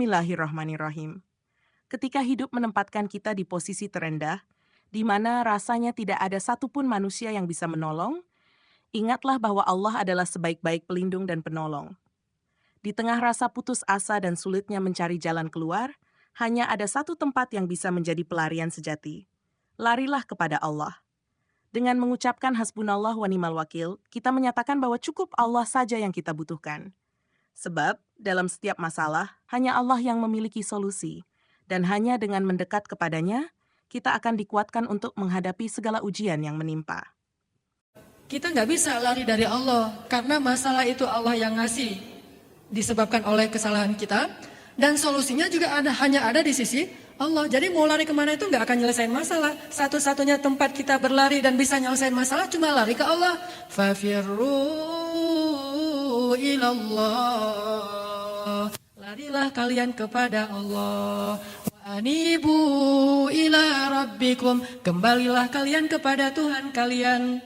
Bismillahirrahmanirrahim. Ketika hidup menempatkan kita di posisi terendah, di mana rasanya tidak ada satupun manusia yang bisa menolong, ingatlah bahwa Allah adalah sebaik-baik pelindung dan penolong. Di tengah rasa putus asa dan sulitnya mencari jalan keluar, hanya ada satu tempat yang bisa menjadi pelarian sejati. Larilah kepada Allah. Dengan mengucapkan hasbunallah wa ni'mal wakil, kita menyatakan bahwa cukup Allah saja yang kita butuhkan. Sebab, dalam setiap masalah, hanya Allah yang memiliki solusi. Dan hanya dengan mendekat kepadanya, kita akan dikuatkan untuk menghadapi segala ujian yang menimpa. Kita nggak bisa lari dari Allah, karena masalah itu Allah yang ngasih, disebabkan oleh kesalahan kita, dan solusinya juga hanya ada di sisi Allah. Jadi mau lari kemana itu nggak akan nyelesain masalah. Satu-satunya tempat kita berlari dan bisa nyelesain masalah cuma lari ke Allah. Fafirru ilallah. Larilah kalian kepada Allah. Wa anibu ila rabbikum. Kembalilah kalian kepada Tuhan kalian.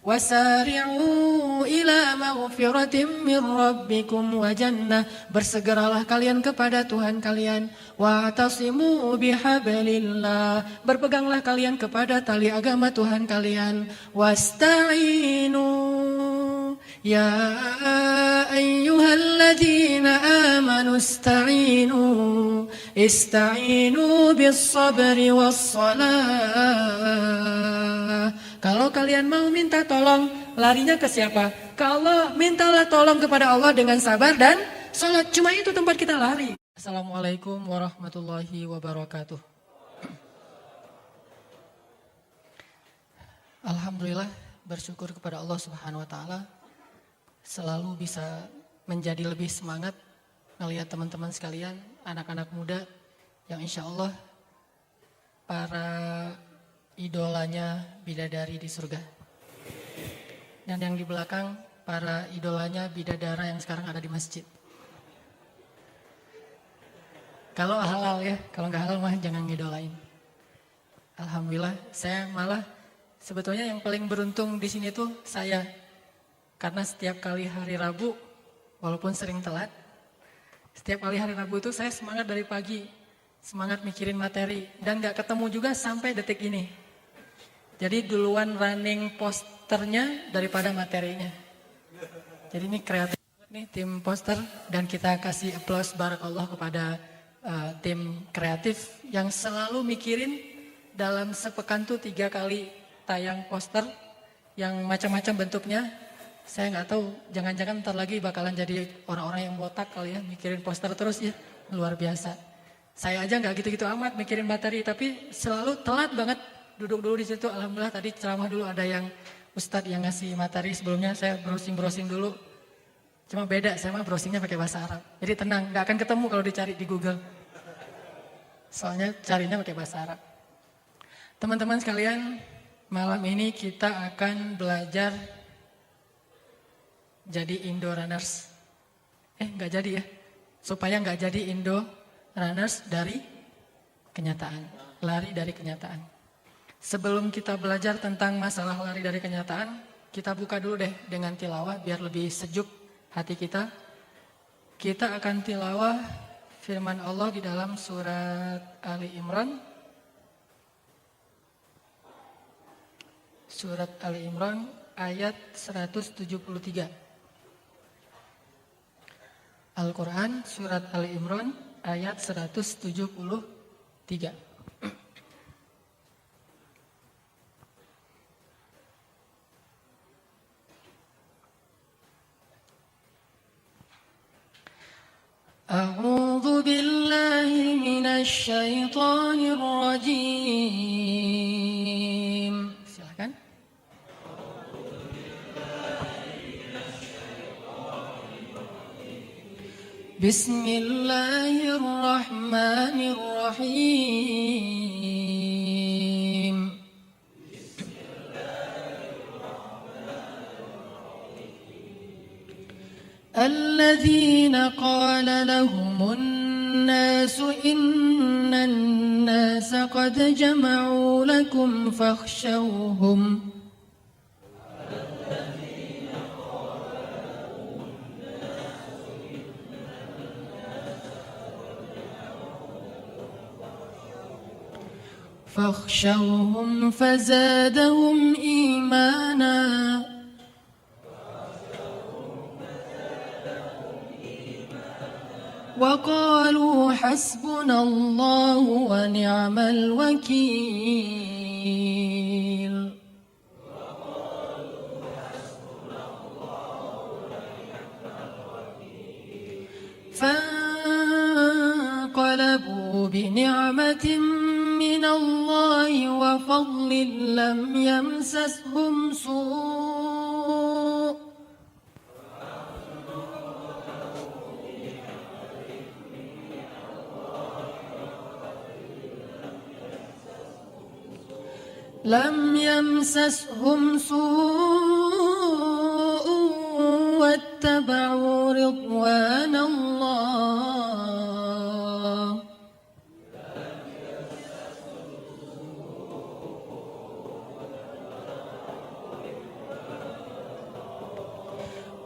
Wasari'u ila maghfiratin min rabbikum wa jannah. Bersegeralah kalian kepada Tuhan kalian. Wa'tasimu bihablillah. Berpeganglah kalian kepada tali agama Tuhan kalian. Wasta'inu ya ayyuhalladzina amanu ista'inu bis sabri was salah. Kalau kalian mau minta tolong, larinya ke siapa? Ke Allah. Mintalah tolong kepada Allah dengan sabar dan salat. Cuma itu tempat kita lari. Assalamualaikum warahmatullahi wabarakatuh. Alhamdulillah, bersyukur kepada Allah Subhanahu wa taala. Selalu bisa menjadi lebih semangat melihat teman-teman sekalian, anak-anak muda yang insya Allah para idolanya bidadari di surga. Dan yang di belakang para idolanya bidadara yang sekarang ada di masjid. Kalau halal ya, kalau nggak halal mah jangan ngidolain. Alhamdulillah, saya malah sebetulnya yang paling beruntung di sini tuh saya. Karena setiap kali hari Rabu, walaupun sering telat, setiap kali hari Rabu itu saya semangat dari pagi. Semangat mikirin materi. Dan nggak ketemu juga sampai detik ini. Jadi duluan running posternya daripada materinya. Jadi ini kreatif banget nih tim poster. Dan kita kasih applause barakallah kepada tim kreatif yang selalu mikirin dalam sepekan tuh 3 kali tayang poster yang macam-macam bentuknya. Saya nggak tahu, jangan-jangan ntar lagi bakalan jadi orang-orang yang botak kali ya, mikirin poster terus ya, luar biasa. Saya aja nggak gitu-gitu amat mikirin materi, tapi selalu telat banget duduk dulu di situ. Alhamdulillah tadi ceramah dulu ada yang ustadz yang ngasih materi sebelumnya, saya browsing dulu. Cuma beda, saya mah browsingnya pakai bahasa Arab. Jadi tenang, nggak akan ketemu kalau dicari di Google. Soalnya carinya pakai bahasa Arab. Teman-teman sekalian, malam ini kita akan belajar jadi Indo Runners. Nggak jadi ya. Supaya nggak jadi Indo Runners dari kenyataan. Lari dari kenyataan. Sebelum kita belajar tentang masalah lari dari kenyataan, kita buka dulu deh dengan tilawah biar lebih sejuk hati kita. Kita akan tilawah firman Allah di dalam surat Ali Imran. Surat Ali Imran ayat 173. Al-Quran surat Ali Imran ayat 173. A'udzu billahi minasy syaithanir rajim. Silakan. Bismillahirrahmanirrahim. الذين قال لهم الناس إن الناس قد جمعوا لكم فاخشوهم فاخشوهم فزادهم إيمانا وقالوا حسبنا الله ونعم الوكيل. فانقلبوا بنعمة من الله وفضل لم يمسسهم سوء واتبعوا رضوان الله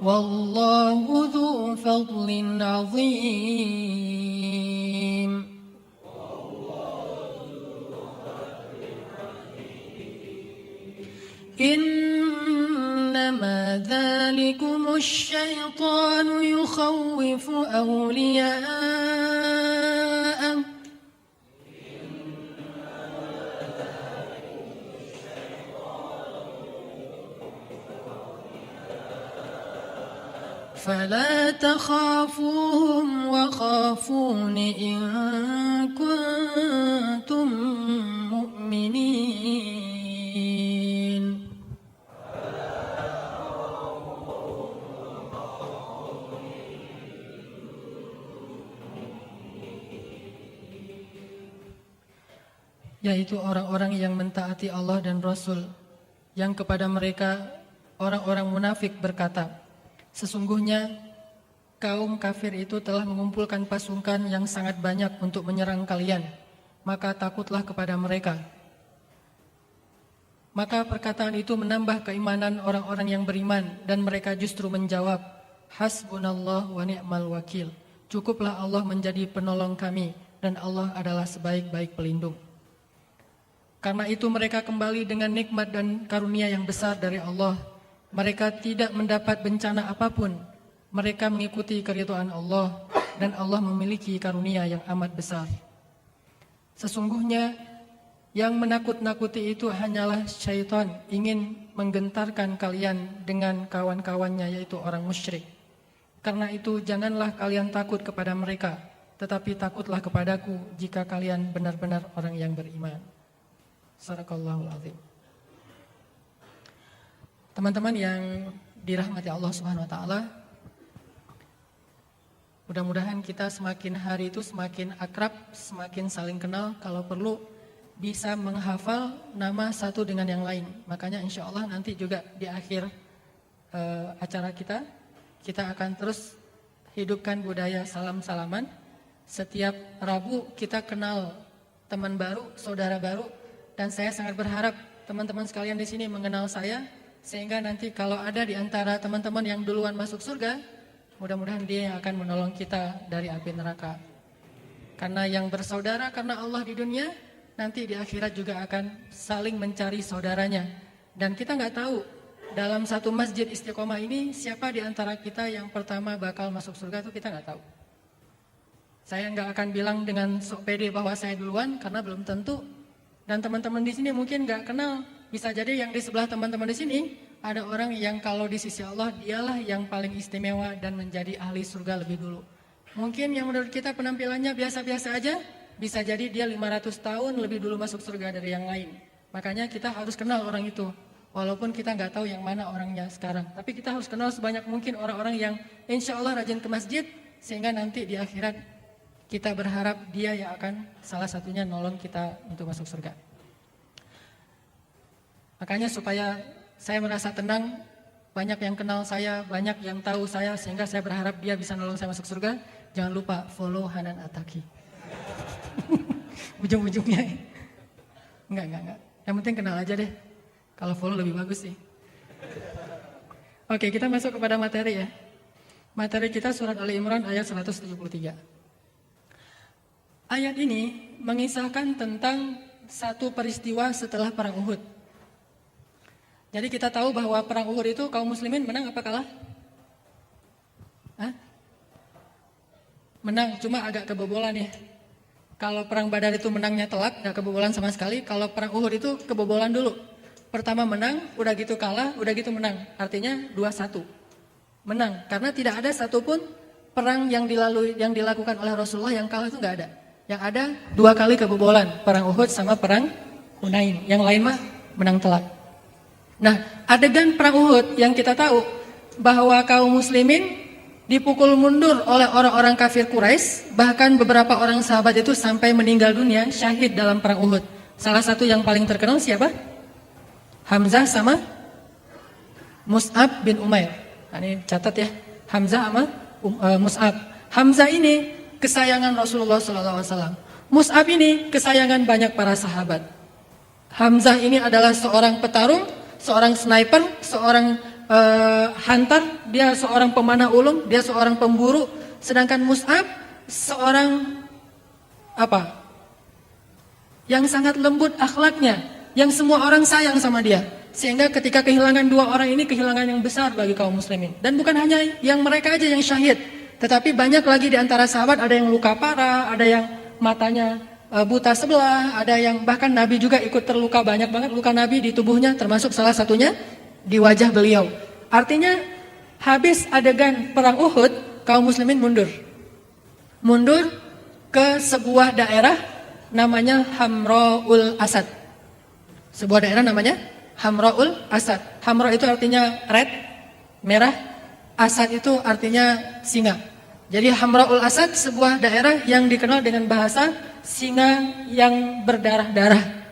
والله ذو فضل عظيم. إنما ذلكم الشيطان يخوف أولياءه فلا تخافوهم وخافون إن كنتم مؤمنين. Yaitu orang-orang yang mentaati Allah dan Rasul, yang kepada mereka orang-orang munafik berkata, sesungguhnya kaum kafir itu telah mengumpulkan pasukan yang sangat banyak untuk menyerang kalian, maka takutlah kepada mereka. Maka perkataan itu menambah keimanan orang-orang yang beriman, dan mereka justru menjawab, Hasbunallah wa ni'mal wakil. Cukuplah Allah menjadi penolong kami, dan Allah adalah sebaik-baik pelindung. Karena itu mereka kembali dengan nikmat dan karunia yang besar dari Allah. Mereka tidak mendapat bencana apapun. Mereka mengikuti keridhaan Allah, dan Allah memiliki karunia yang amat besar. Sesungguhnya yang menakut-nakuti itu hanyalah syaitan, ingin menggentarkan kalian dengan kawan-kawannya, yaitu orang musyrik. Karena itu janganlah kalian takut kepada mereka, tetapi takutlah kepadaku jika kalian benar-benar orang yang beriman. Sadaqallahul azim. Teman-teman yang dirahmati Allah Subhanahu wa taala, mudah-mudahan kita semakin hari itu semakin akrab, semakin saling kenal, kalau perlu bisa menghafal nama satu dengan yang lain. Makanya insya Allah nanti juga di akhir acara kita akan terus hidupkan budaya salam-salaman. Setiap Rabu kita kenal teman baru, saudara baru, dan saya sangat berharap teman-teman sekalian di sini mengenal saya, sehingga nanti kalau ada di antara teman-teman yang duluan masuk surga, mudah-mudahan dia yang akan menolong kita dari api neraka. Karena yang bersaudara karena Allah di dunia, nanti di akhirat juga akan saling mencari saudaranya. Dan kita nggak tahu dalam satu masjid Istiqomah ini siapa di antara kita yang pertama bakal masuk surga, itu kita nggak tahu. Saya nggak akan bilang dengan sok pede bahwa saya duluan, karena belum tentu. Dan teman-teman di sini mungkin nggak kenal. Bisa jadi yang di sebelah teman-teman di sini ada orang yang kalau di sisi Allah dialah yang paling istimewa dan menjadi ahli surga lebih dulu. Mungkin yang menurut kita penampilannya biasa-biasa aja, bisa jadi dia 500 tahun lebih dulu masuk surga dari yang lain. Makanya kita harus kenal orang itu. Walaupun kita nggak tahu yang mana orangnya sekarang. Tapi kita harus kenal sebanyak mungkin orang-orang yang insya Allah rajin ke masjid, sehingga nanti di akhirat kita berharap dia yang akan salah satunya nolong kita untuk masuk surga. Makanya supaya saya merasa tenang, banyak yang kenal saya, banyak yang tahu saya, sehingga saya berharap dia bisa nolong saya masuk surga. Jangan lupa follow Hanan Ataki. Ujung-ujungnya. Enggak. Yang penting kenal aja deh. Kalau follow lebih bagus sih. Oke, kita masuk kepada materi ya. Materi kita surat Ali Imran ayat 173. Ayat ini mengisahkan tentang satu peristiwa setelah perang Uhud. Jadi kita tahu bahwa perang Uhud itu kaum muslimin menang apa kalah? Hah? Menang, cuma agak kebobolan ya. Kalau perang Badar itu menangnya telak, gak kebobolan sama sekali. Kalau perang Uhud itu kebobolan dulu. Pertama menang, udah gitu kalah, udah gitu menang. Artinya 2-1. Menang, karena tidak ada satupun perang yang dilakukan oleh Rasulullah yang kalah itu gak ada. Yang ada 2 kali kebobolan, perang Uhud sama perang Hunain. Yang lain mah menang telak. Nah, adegan perang Uhud yang kita tahu bahwa kaum muslimin dipukul mundur oleh orang-orang kafir Quraisy, bahkan beberapa orang sahabat itu sampai meninggal dunia syahid dalam perang Uhud. Salah satu yang paling terkenal siapa? Hamzah sama Mus'ab bin Umair. Nah, ini catat ya, Hamzah sama Mus'ab. Hamzah ini kesayangan Rasulullah SAW. Mus'ab ini kesayangan banyak para sahabat. Hamzah ini adalah seorang petarung, seorang sniper, seorang hunter, dia seorang pemanah ulung, dia seorang pemburu. Sedangkan Mus'ab seorang apa? Yang sangat lembut akhlaknya, yang semua orang sayang sama dia. Sehingga ketika kehilangan 2 orang ini kehilangan yang besar bagi kaum muslimin. Dan bukan hanya yang mereka aja yang syahid, tetapi banyak lagi di antara sahabat, ada yang luka parah, ada yang matanya buta sebelah, ada yang bahkan Nabi juga ikut terluka, banyak banget luka Nabi di tubuhnya, termasuk salah satunya di wajah beliau. Artinya habis adegan perang Uhud, kaum muslimin mundur. Mundur ke sebuah daerah namanya Hamra'ul Asad. Sebuah daerah namanya Hamra'ul Asad. Hamra itu artinya red, merah. Asad itu artinya singa. Jadi Hamra'ul Asad sebuah daerah yang dikenal dengan bahasa singa yang berdarah-darah.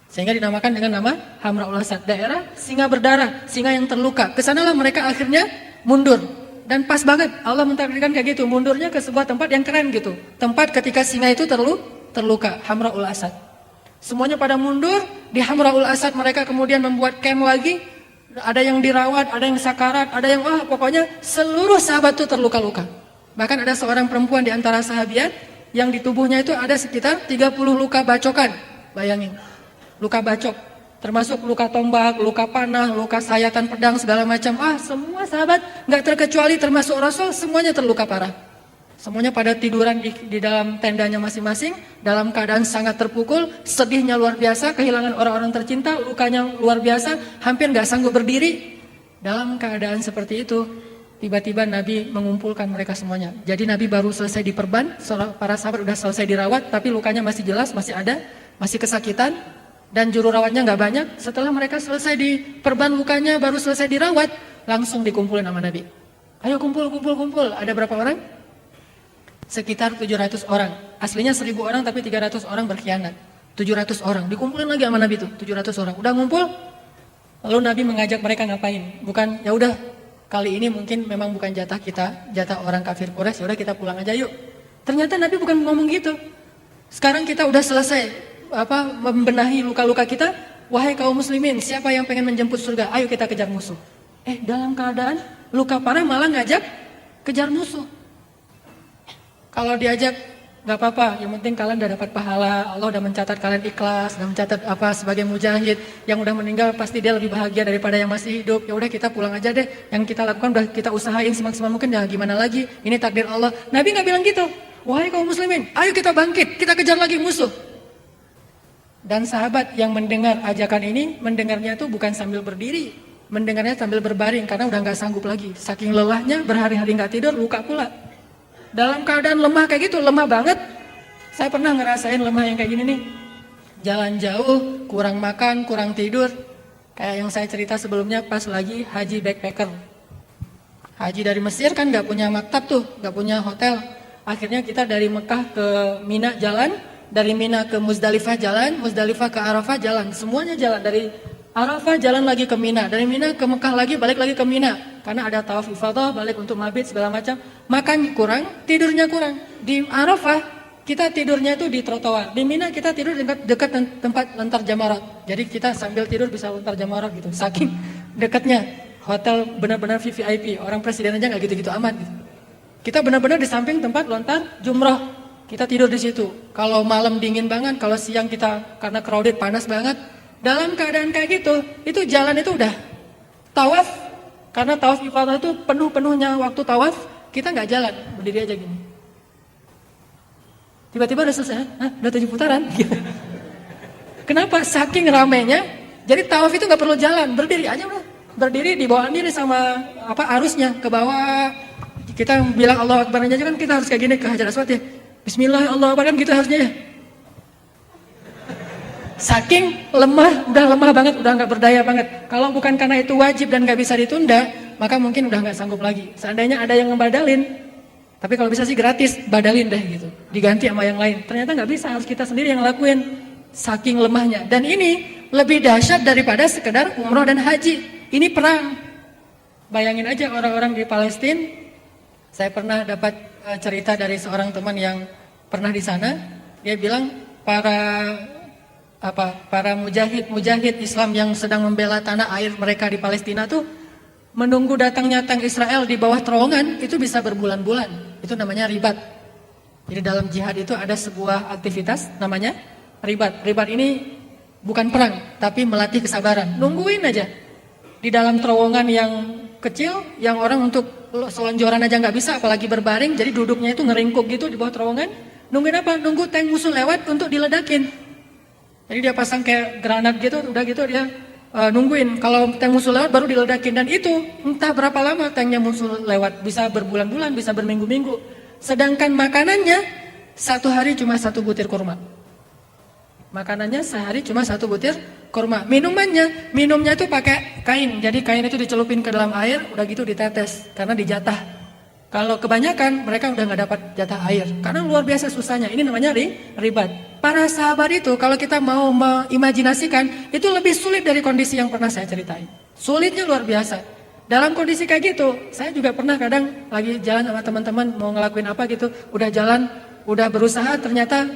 Sehingga dinamakan dengan nama Hamra'ul Asad, daerah singa berdarah, singa yang terluka. Kesanalah mereka akhirnya mundur. Dan pas banget Allah mentakdirkan kayak gitu, mundurnya ke sebuah tempat yang keren gitu. Tempat ketika singa itu terluka, Hamra'ul Asad. Semuanya pada mundur, di Hamra'ul Asad mereka kemudian membuat camp lagi. Ada yang dirawat, ada yang sakarat, ada yang pokoknya seluruh sahabat itu terluka-luka. Bahkan ada seorang perempuan di antara sahabiat yang di tubuhnya itu ada sekitar 30 luka bacokan. Bayangin. Luka bacok, termasuk luka tombak, luka panah, luka sayatan pedang, segala macam. Semua sahabat, nggak terkecuali termasuk Rasul, semuanya terluka parah. Semuanya pada tiduran di dalam tendanya masing-masing, dalam keadaan sangat terpukul, sedihnya luar biasa, kehilangan orang-orang tercinta, lukanya luar biasa, hampir nggak sanggup berdiri. Dalam keadaan seperti itu, tiba-tiba Nabi mengumpulkan mereka semuanya. Jadi Nabi baru selesai diperban, para sahabat udah selesai dirawat, tapi lukanya masih jelas, masih ada, masih kesakitan. Dan juru rawatnya nggak banyak. Setelah mereka selesai diperban lukanya, baru selesai dirawat, langsung dikumpulin sama Nabi. Ayo kumpul. Ada berapa orang? Sekitar 700 orang. Aslinya 1000 orang tapi 300 orang berkhianat. 700 orang. Dikumpulin lagi sama Nabi tuh, 700 orang. Udah ngumpul. Lalu Nabi mengajak mereka ngapain? Bukan, ya udah kali ini mungkin memang bukan jatah kita, jatah orang kafir Quraisy. Ya udah kita pulang aja yuk. Ternyata Nabi bukan ngomong gitu. Sekarang kita udah selesai membenahi luka-luka kita. Wahai kaum muslimin, siapa yang pengen menjemput surga? Ayo kita kejar musuh. Dalam keadaan luka parah malah ngajak kejar musuh. Kalau diajak nggak apa-apa, yang penting kalian udah dapat pahala. Allah udah mencatat kalian ikhlas, udah mencatat sebagai mujahid. Yang udah meninggal pasti dia lebih bahagia daripada yang masih hidup. Ya udah kita pulang aja deh. Yang kita lakukan udah kita usahain semaksimal mungkin, ya gimana lagi? Ini takdir Allah. Nabi nggak bilang gitu. Wahai kaum muslimin, ayo kita bangkit, kita kejar lagi musuh. Dan sahabat yang mendengar ajakan ini, mendengarnya itu bukan sambil berdiri, mendengarnya sambil berbaring karena udah nggak sanggup lagi. Saking lelahnya, berhari-hari nggak tidur, luka pula. Dalam keadaan lemah kayak gitu, lemah banget. Saya pernah ngerasain lemah yang kayak gini nih. Jalan jauh, kurang makan, kurang tidur. Kayak yang saya cerita sebelumnya pas lagi haji backpacker. Haji dari Mesir kan nggak punya maktab tuh, nggak punya hotel. Akhirnya kita dari Mekah ke Mina jalan. Dari Mina ke Muzdalifah jalan, Muzdalifah ke Arafah jalan, semuanya jalan. Dari Arafah jalan lagi ke Mina, dari Mina ke Mekah lagi, balik lagi ke Mina. Karena ada tawaf ifadah, balik untuk mabit segala macam. Makan kurang, tidurnya kurang. Di Arafah kita tidurnya itu di trotoar. Di Mina kita tidur dekat tempat lontar jamarat. Jadi kita sambil tidur bisa lontar jamarat gitu. Saking dekatnya, hotel benar-benar VVIP. Orang presiden aja nggak gitu-gitu amat. Gitu. Kita benar-benar di samping tempat lontar jumroh. kita tidur di situ. Kalau malam dingin banget, kalau siang kita karena crowded panas banget. Dalam keadaan kayak gitu, itu jalan itu udah tawaf. Karena tawaf ifadah itu penuh-penuhnya waktu tawaf, kita nggak jalan, berdiri aja gini. Tiba-tiba udah selesai, udah 7 putaran. Kenapa? Saking ramenya, jadi tawaf itu nggak perlu jalan, berdiri aja udah. Berdiri di bawah diri sama arusnya ke bawah. Kita bilang Allah Akbar aja kan kita harus kayak gini ke Hajar Aswad ya. Bismillah, Allah Akbar kan gitu harusnya ya. Saking lemah, udah lemah banget, udah nggak berdaya banget. Kalau bukan karena itu wajib dan nggak bisa ditunda, maka mungkin udah nggak sanggup lagi. Seandainya ada yang ngebadalin, tapi kalau bisa sih gratis, badalin deh gitu. Diganti sama yang lain. Ternyata nggak bisa, harus kita sendiri yang ngelakuin. Saking lemahnya. Dan ini lebih dahsyat daripada sekedar umroh dan haji. Ini perang. Bayangin aja orang-orang di Palestina. Saya pernah dapat cerita dari seorang teman yang pernah di sana. Dia bilang para mujahid Islam yang sedang membela tanah air mereka di Palestina tuh menunggu datangnya tank Israel di bawah terowongan itu bisa berbulan-bulan. Itu namanya ribat. Jadi dalam jihad itu ada sebuah aktivitas namanya ribat. Ribat ini bukan perang, tapi melatih kesabaran. Nungguin aja di dalam terowongan yang kecil, yang orang untuk selonjoran aja nggak bisa, apalagi berbaring. Jadi duduknya itu ngeringkuk gitu di bawah terowongan. Nungguin apa? Nunggu tank musuh lewat untuk diledakin. Jadi dia pasang kayak granat gitu, udah gitu dia nungguin. Kalau tank musuh lewat baru diledakin. Dan itu entah berapa lama tanknya musuh lewat, bisa berbulan-bulan, bisa berminggu-minggu. Sedangkan makanannya satu hari cuma 1 butir kurma. Makanannya sehari cuma 1 butir kurma. Minumnya itu pakai kain. Jadi kain itu dicelupin ke dalam air, udah gitu ditetes karena dijatah. Kalau kebanyakan mereka udah nggak dapat jatah air karena luar biasa susahnya. Ini namanya ribat. Para sahabat itu kalau kita mau mengimajinasikan itu lebih sulit dari kondisi yang pernah saya ceritain. Sulitnya luar biasa. Dalam kondisi kayak gitu, saya juga pernah kadang lagi jalan sama teman-teman mau ngelakuin apa gitu, udah jalan, udah berusaha, ternyata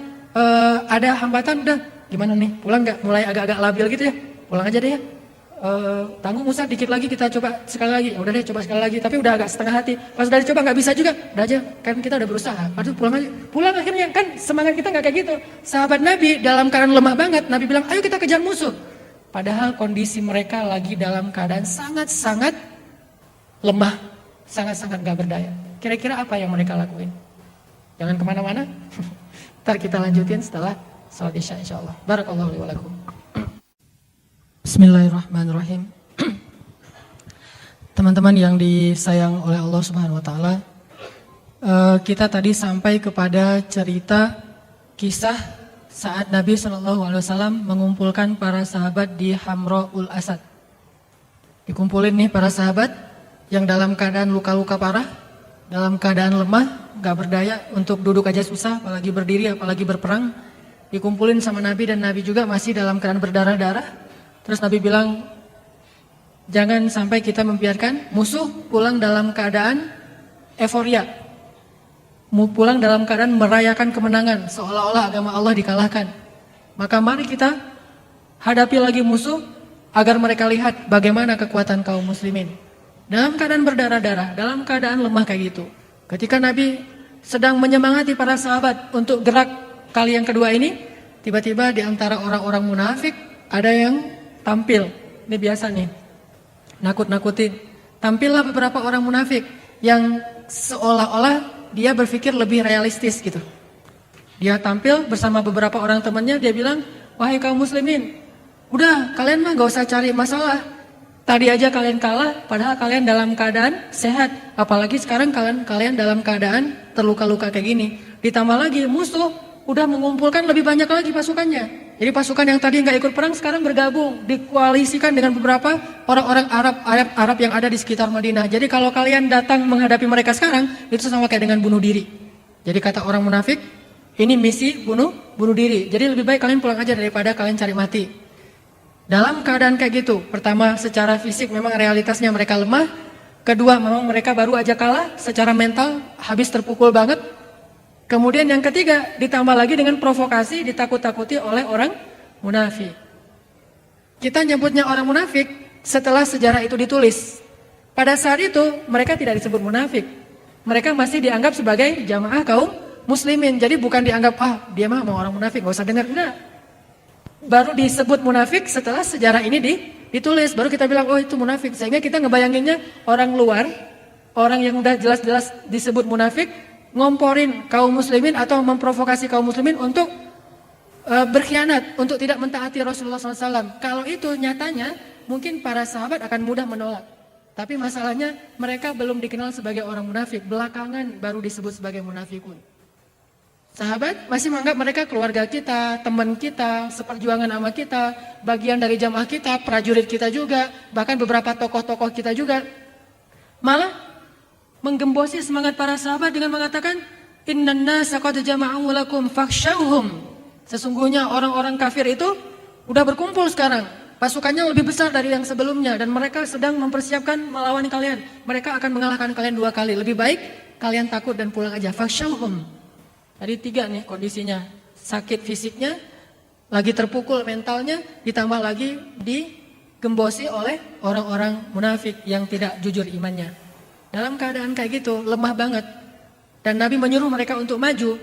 ada hambatan, udah gimana nih, pulang nggak? Mulai agak-agak labil gitu ya, pulang aja deh ya. Tanggung Ustaz, dikit lagi kita coba sekali lagi. Udah deh coba sekali lagi, tapi udah agak setengah hati. Pas udah dicoba nggak bisa juga, udah aja, kan kita udah berusaha. Aduh pulang aja, pulang akhirnya kan semangat kita nggak kayak gitu. Sahabat Nabi dalam keadaan lemah banget, Nabi bilang ayo kita kejar musuh. Padahal kondisi mereka lagi dalam keadaan sangat-sangat lemah, sangat-sangat nggak berdaya. Kira-kira apa yang mereka lakuin? Jangan kemana-mana. Ntar kita lanjutin setelah salat isya insyaallah. Barakallahu li wa lakum. Bismillahirrahmanirrahim. Teman-teman yang disayang oleh Allah Subhanahu wa taala, kita tadi sampai kepada cerita kisah saat Nabi Shallallahu alaihi wasallam mengumpulkan para sahabat di Hamraul Asad. Dikumpulin nih para sahabat yang dalam keadaan luka-luka parah, dalam keadaan lemah, gak berdaya, untuk duduk aja susah, apalagi berdiri, apalagi berperang. Dikumpulin sama Nabi dan Nabi juga masih dalam keadaan berdarah-darah. Terus Nabi bilang, jangan sampai kita membiarkan musuh pulang dalam keadaan euforia. Pulang dalam keadaan merayakan kemenangan, seolah-olah agama Allah dikalahkan. Maka mari kita hadapi lagi musuh, agar mereka lihat bagaimana kekuatan kaum muslimin. Dalam keadaan berdarah-darah, dalam keadaan lemah kayak gitu. Ketika Nabi sedang menyemangati para sahabat untuk gerak kali yang kedua ini, tiba-tiba di antara orang-orang munafik ada yang tampil. Ini biasa nih, nakut-nakutin. Tampillah beberapa orang munafik yang seolah-olah dia berpikir lebih realistis gitu. Dia tampil bersama beberapa orang temannya, dia bilang, wahai kaum muslimin, udah kalian mah gak usah cari masalah. Tadi aja kalian kalah, padahal kalian dalam keadaan sehat. Apalagi sekarang kalian dalam keadaan terluka-luka kayak gini. Ditambah lagi musuh udah mengumpulkan lebih banyak lagi pasukannya. Jadi pasukan yang tadi nggak ikut perang sekarang bergabung, dikoalisikan dengan beberapa orang-orang Arab yang ada di sekitar Madinah. Jadi kalau kalian datang menghadapi mereka sekarang, itu sama kayak dengan bunuh diri. Jadi kata orang munafik, ini misi bunuh diri. Jadi lebih baik kalian pulang aja daripada kalian cari mati. Dalam keadaan kayak gitu, pertama secara fisik memang realitasnya mereka lemah. Kedua memang mereka baru aja kalah, secara mental habis terpukul banget. Kemudian yang ketiga ditambah lagi dengan provokasi, ditakut-takuti oleh orang munafik. Kita nyebutnya orang munafik setelah sejarah itu ditulis. Pada saat itu mereka tidak disebut munafik. Mereka masih dianggap sebagai jamaah kaum muslimin. Jadi bukan dianggap, dia mah mau orang munafik, gak usah dengar. Enggak. Baru disebut munafik setelah sejarah ini ditulis. Baru kita bilang, oh itu munafik. Sehingga kita ngebayanginnya orang luar, orang yang udah jelas-jelas disebut munafik, ngomporin kaum muslimin atau memprovokasi kaum muslimin untuk berkhianat, untuk tidak mentaati Rasulullah SAW. Kalau itu nyatanya, mungkin para sahabat akan mudah menolak. Tapi masalahnya mereka belum dikenal sebagai orang munafik. Belakangan baru disebut sebagai munafikun. Sahabat masih menganggap mereka keluarga kita, teman kita, seperjuangan sama kita, bagian dari jamaah kita, prajurit kita juga, bahkan beberapa tokoh-tokoh kita juga. Malah menggembosi semangat para sahabat dengan mengatakan, Innan nasa qad jama'u lakum fakhshawhum. Sesungguhnya orang-orang kafir itu udah berkumpul sekarang. Pasukannya lebih besar dari yang sebelumnya dan mereka sedang mempersiapkan melawan kalian. Mereka akan mengalahkan kalian 2 kali. Lebih baik kalian takut dan pulang aja. Fakhshawhum. Jadi 3 nih kondisinya, sakit fisiknya, lagi terpukul mentalnya, ditambah lagi digembosi oleh orang-orang munafik yang tidak jujur imannya. Dalam keadaan kayak gitu, lemah banget. Dan Nabi menyuruh mereka untuk maju.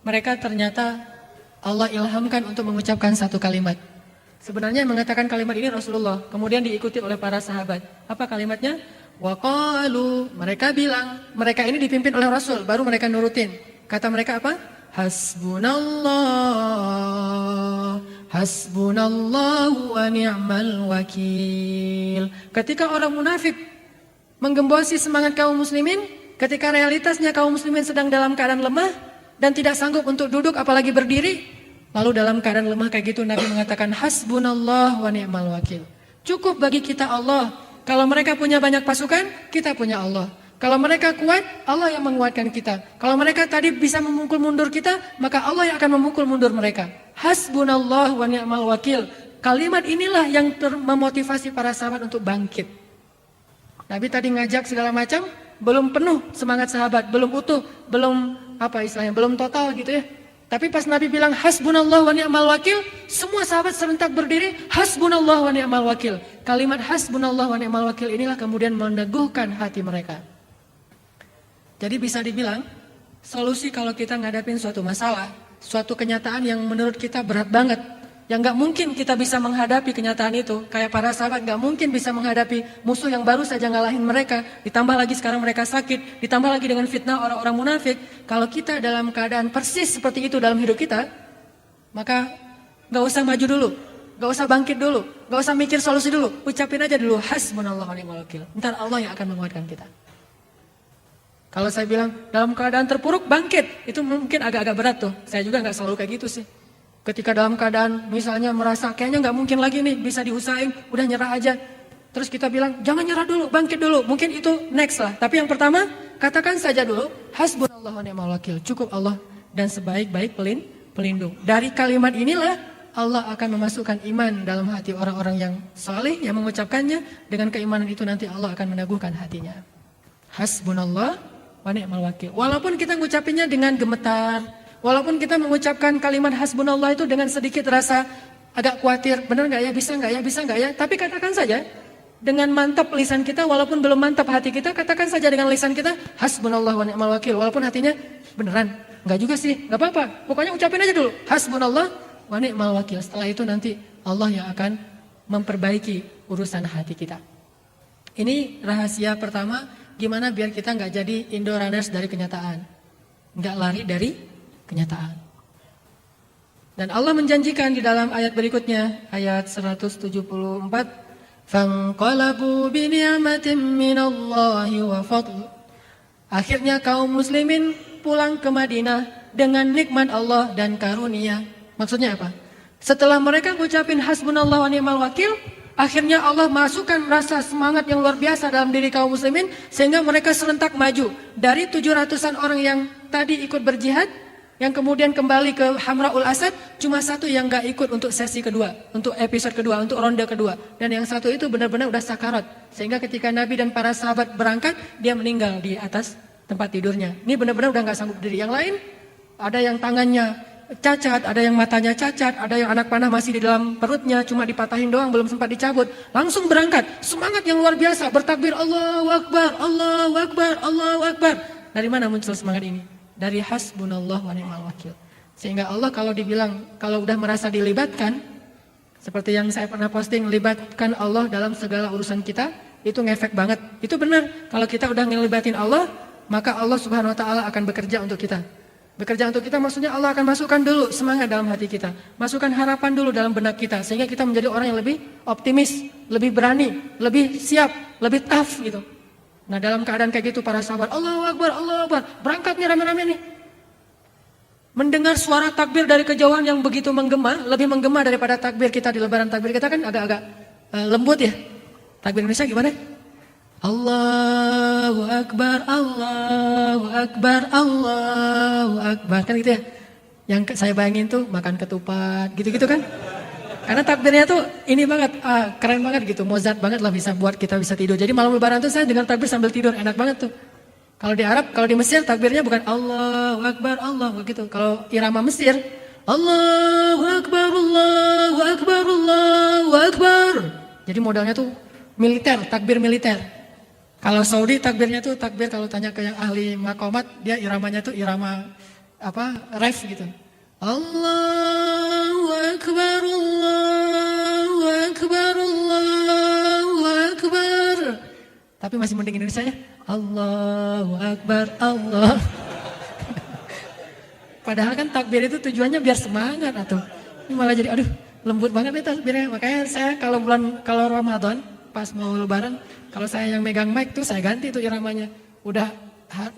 Mereka ternyata Allah ilhamkan untuk mengucapkan satu kalimat. Sebenarnya yang mengatakan kalimat ini Rasulullah, kemudian diikuti oleh para sahabat. Apa kalimatnya? Waqalu, mereka bilang, mereka ini dipimpin oleh Rasul, baru mereka nurutin. Kata mereka apa? Hasbunallahu wa ni'mal wakil. Ketika orang munafik menggembosi semangat kaum muslimin, ketika realitasnya kaum muslimin sedang dalam keadaan lemah dan tidak sanggup untuk duduk apalagi berdiri, lalu dalam keadaan lemah kayak gitu Nabi mengatakan hasbunallahu wa ni'mal wakil. Cukup bagi kita Allah. Kalau mereka punya banyak pasukan, kita punya Allah. Kalau mereka kuat, Allah yang menguatkan kita. Kalau mereka tadi bisa memukul mundur kita, maka Allah yang akan memukul mundur mereka. Hasbunallah wa ni'mal wakil. Kalimat inilah yang memotivasi para sahabat untuk bangkit. Nabi tadi ngajak segala macam, belum penuh semangat sahabat, belum utuh, belum belum total gitu ya. Tapi pas Nabi bilang hasbunallah wa ni'mal wakil, semua sahabat serentak berdiri, hasbunallah wa ni'mal wakil. Kalimat hasbunallah wa ni'mal wakil inilah kemudian meneguhkan hati mereka. Jadi bisa dibilang, solusi kalau kita ngadapin suatu masalah, suatu kenyataan yang menurut kita berat banget, yang gak mungkin kita bisa menghadapi kenyataan itu, kayak para sahabat gak mungkin bisa menghadapi musuh yang baru saja ngalahin mereka, ditambah lagi sekarang mereka sakit, ditambah lagi dengan fitnah orang-orang munafik. Kalau kita dalam keadaan persis seperti itu dalam hidup kita, maka gak usah maju dulu, gak usah bangkit dulu, gak usah mikir solusi dulu, ucapin aja dulu, hasbunallahu wa ni'mal wakil. Ntar Allah yang akan menguatkan kita. Kalau saya bilang dalam keadaan terpuruk bangkit, itu mungkin agak-agak berat tuh. Saya juga nggak selalu kayak gitu sih. Ketika dalam keadaan misalnya merasa kayaknya nggak mungkin lagi nih bisa diusahain, udah nyerah aja. Terus kita bilang jangan nyerah dulu, bangkit dulu. Mungkin itu next lah. Tapi yang pertama katakan saja dulu, hasbunallahu wa ni'mal wakil. Cukup Allah dan sebaik-baik pelindung. Dari kalimat inilah Allah akan memasukkan iman dalam hati orang-orang yang saleh yang mengucapkannya. Dengan keimanan itu nanti Allah akan meneguhkan hatinya. Hasbunallah wa ni'mal wakil. Walaupun kita mengucapinnya dengan gemetar, walaupun kita mengucapkan kalimat hasbunallah itu dengan sedikit rasa agak khawatir, benar nggak ya, bisa nggak ya, tapi katakan saja dengan mantap lisan kita, walaupun belum mantap hati kita, katakan saja dengan lisan kita hasbunallah wa ni'mal wakil, walaupun hatinya beneran nggak juga sih, nggak apa-apa, pokoknya ucapin aja dulu hasbunallah wa ni'mal wakil. Setelah itu nanti Allah yang akan memperbaiki urusan hati kita. Ini rahasia pertama. Gimana biar kita nggak jadi Indo-runners dari kenyataan, nggak lari dari kenyataan. Dan Allah menjanjikan di dalam ayat berikutnya, ayat 174, "Fanqalabu bi ni'matin minallahi wa fadl." Akhirnya kaum muslimin pulang ke Madinah dengan nikmat Allah dan karunia. Maksudnya apa? Setelah mereka mengucapin hasbunallah wa ni'mal wakil, akhirnya Allah masukkan rasa semangat yang luar biasa dalam diri kaum muslimin sehingga mereka serentak maju. Dari 700-an orang yang tadi ikut berjihad, yang kemudian kembali ke Hamraul Asad, cuma satu yang gak ikut untuk sesi kedua, untuk episode kedua, untuk ronde kedua. Dan yang satu itu benar-benar udah sakarat. Sehingga ketika Nabi dan para sahabat berangkat, dia meninggal di atas tempat tidurnya. Ini benar-benar udah gak sanggup diri. Yang lain, ada yang tangannya cacat, ada yang matanya cacat, ada yang anak panah masih di dalam perutnya, cuma dipatahin doang, belum sempat dicabut. Langsung berangkat, semangat yang luar biasa, bertakbir Allahu Akbar, Allahu Akbar, Allahu Akbar. Dari mana muncul semangat ini? dari hasbunallah wa ni'mal wakil. Sehingga Allah kalau dibilang, kalau udah merasa dilibatkan, seperti yang saya pernah posting, libatkan Allah dalam segala urusan kita, itu ngefek banget. Itu benar, kalau kita udah ngelibatin Allah, maka Allah Subhanahu wa Ta'ala akan bekerja untuk kita. Bekerja untuk kita maksudnya Allah akan masukkan dulu semangat dalam hati kita. Masukkan harapan dulu dalam benak kita. Sehingga kita menjadi orang yang lebih optimis, lebih berani, lebih siap, lebih tough gitu. Nah dalam keadaan kayak gitu para sahabat, Allahu Akbar, Allahu Akbar. Berangkat nih rame-rame nih. Mendengar suara takbir dari kejauhan yang begitu menggema, lebih menggema daripada takbir kita di lebaran. Takbir kita kan agak-agak lembut ya. Takbir Indonesia gimana? Allahu Akbar, Allahu Akbar, Allahu Akbar. Kan gitu ya. Yang saya bayangin tuh makan ketupat, gitu-gitu kan. Karena takbirnya tuh ini banget, keren banget gitu. Mozart banget lah bisa buat kita bisa tidur. Jadi malam lebaran tuh saya dengar takbir sambil tidur, enak banget tuh. Kalau di Arab, kalau di Mesir takbirnya bukan Allahu Akbar, Allahu gitu. Kalau irama Mesir, Allahu Akbar, Allahu Akbar, Allahu Akbar. Jadi modalnya tuh militer, takbir militer. Kalau Saudi takbirnya tuh takbir, kalau tanya ke yang ahli makomat, dia iramanya tuh irama ref gitu. Allahu Akbar, Allahu Akbar, Allahu Akbar. Tapi masih mending Indonesia ya. Allahu Akbar, Allah. Padahal kan takbir itu tujuannya biar semangat atau ini malah jadi aduh lembut banget nih takbirnya. Makanya saya kalau Ramadan pas mau lebaran, kalau saya yang megang mic tuh saya ganti tuh iramanya. Udah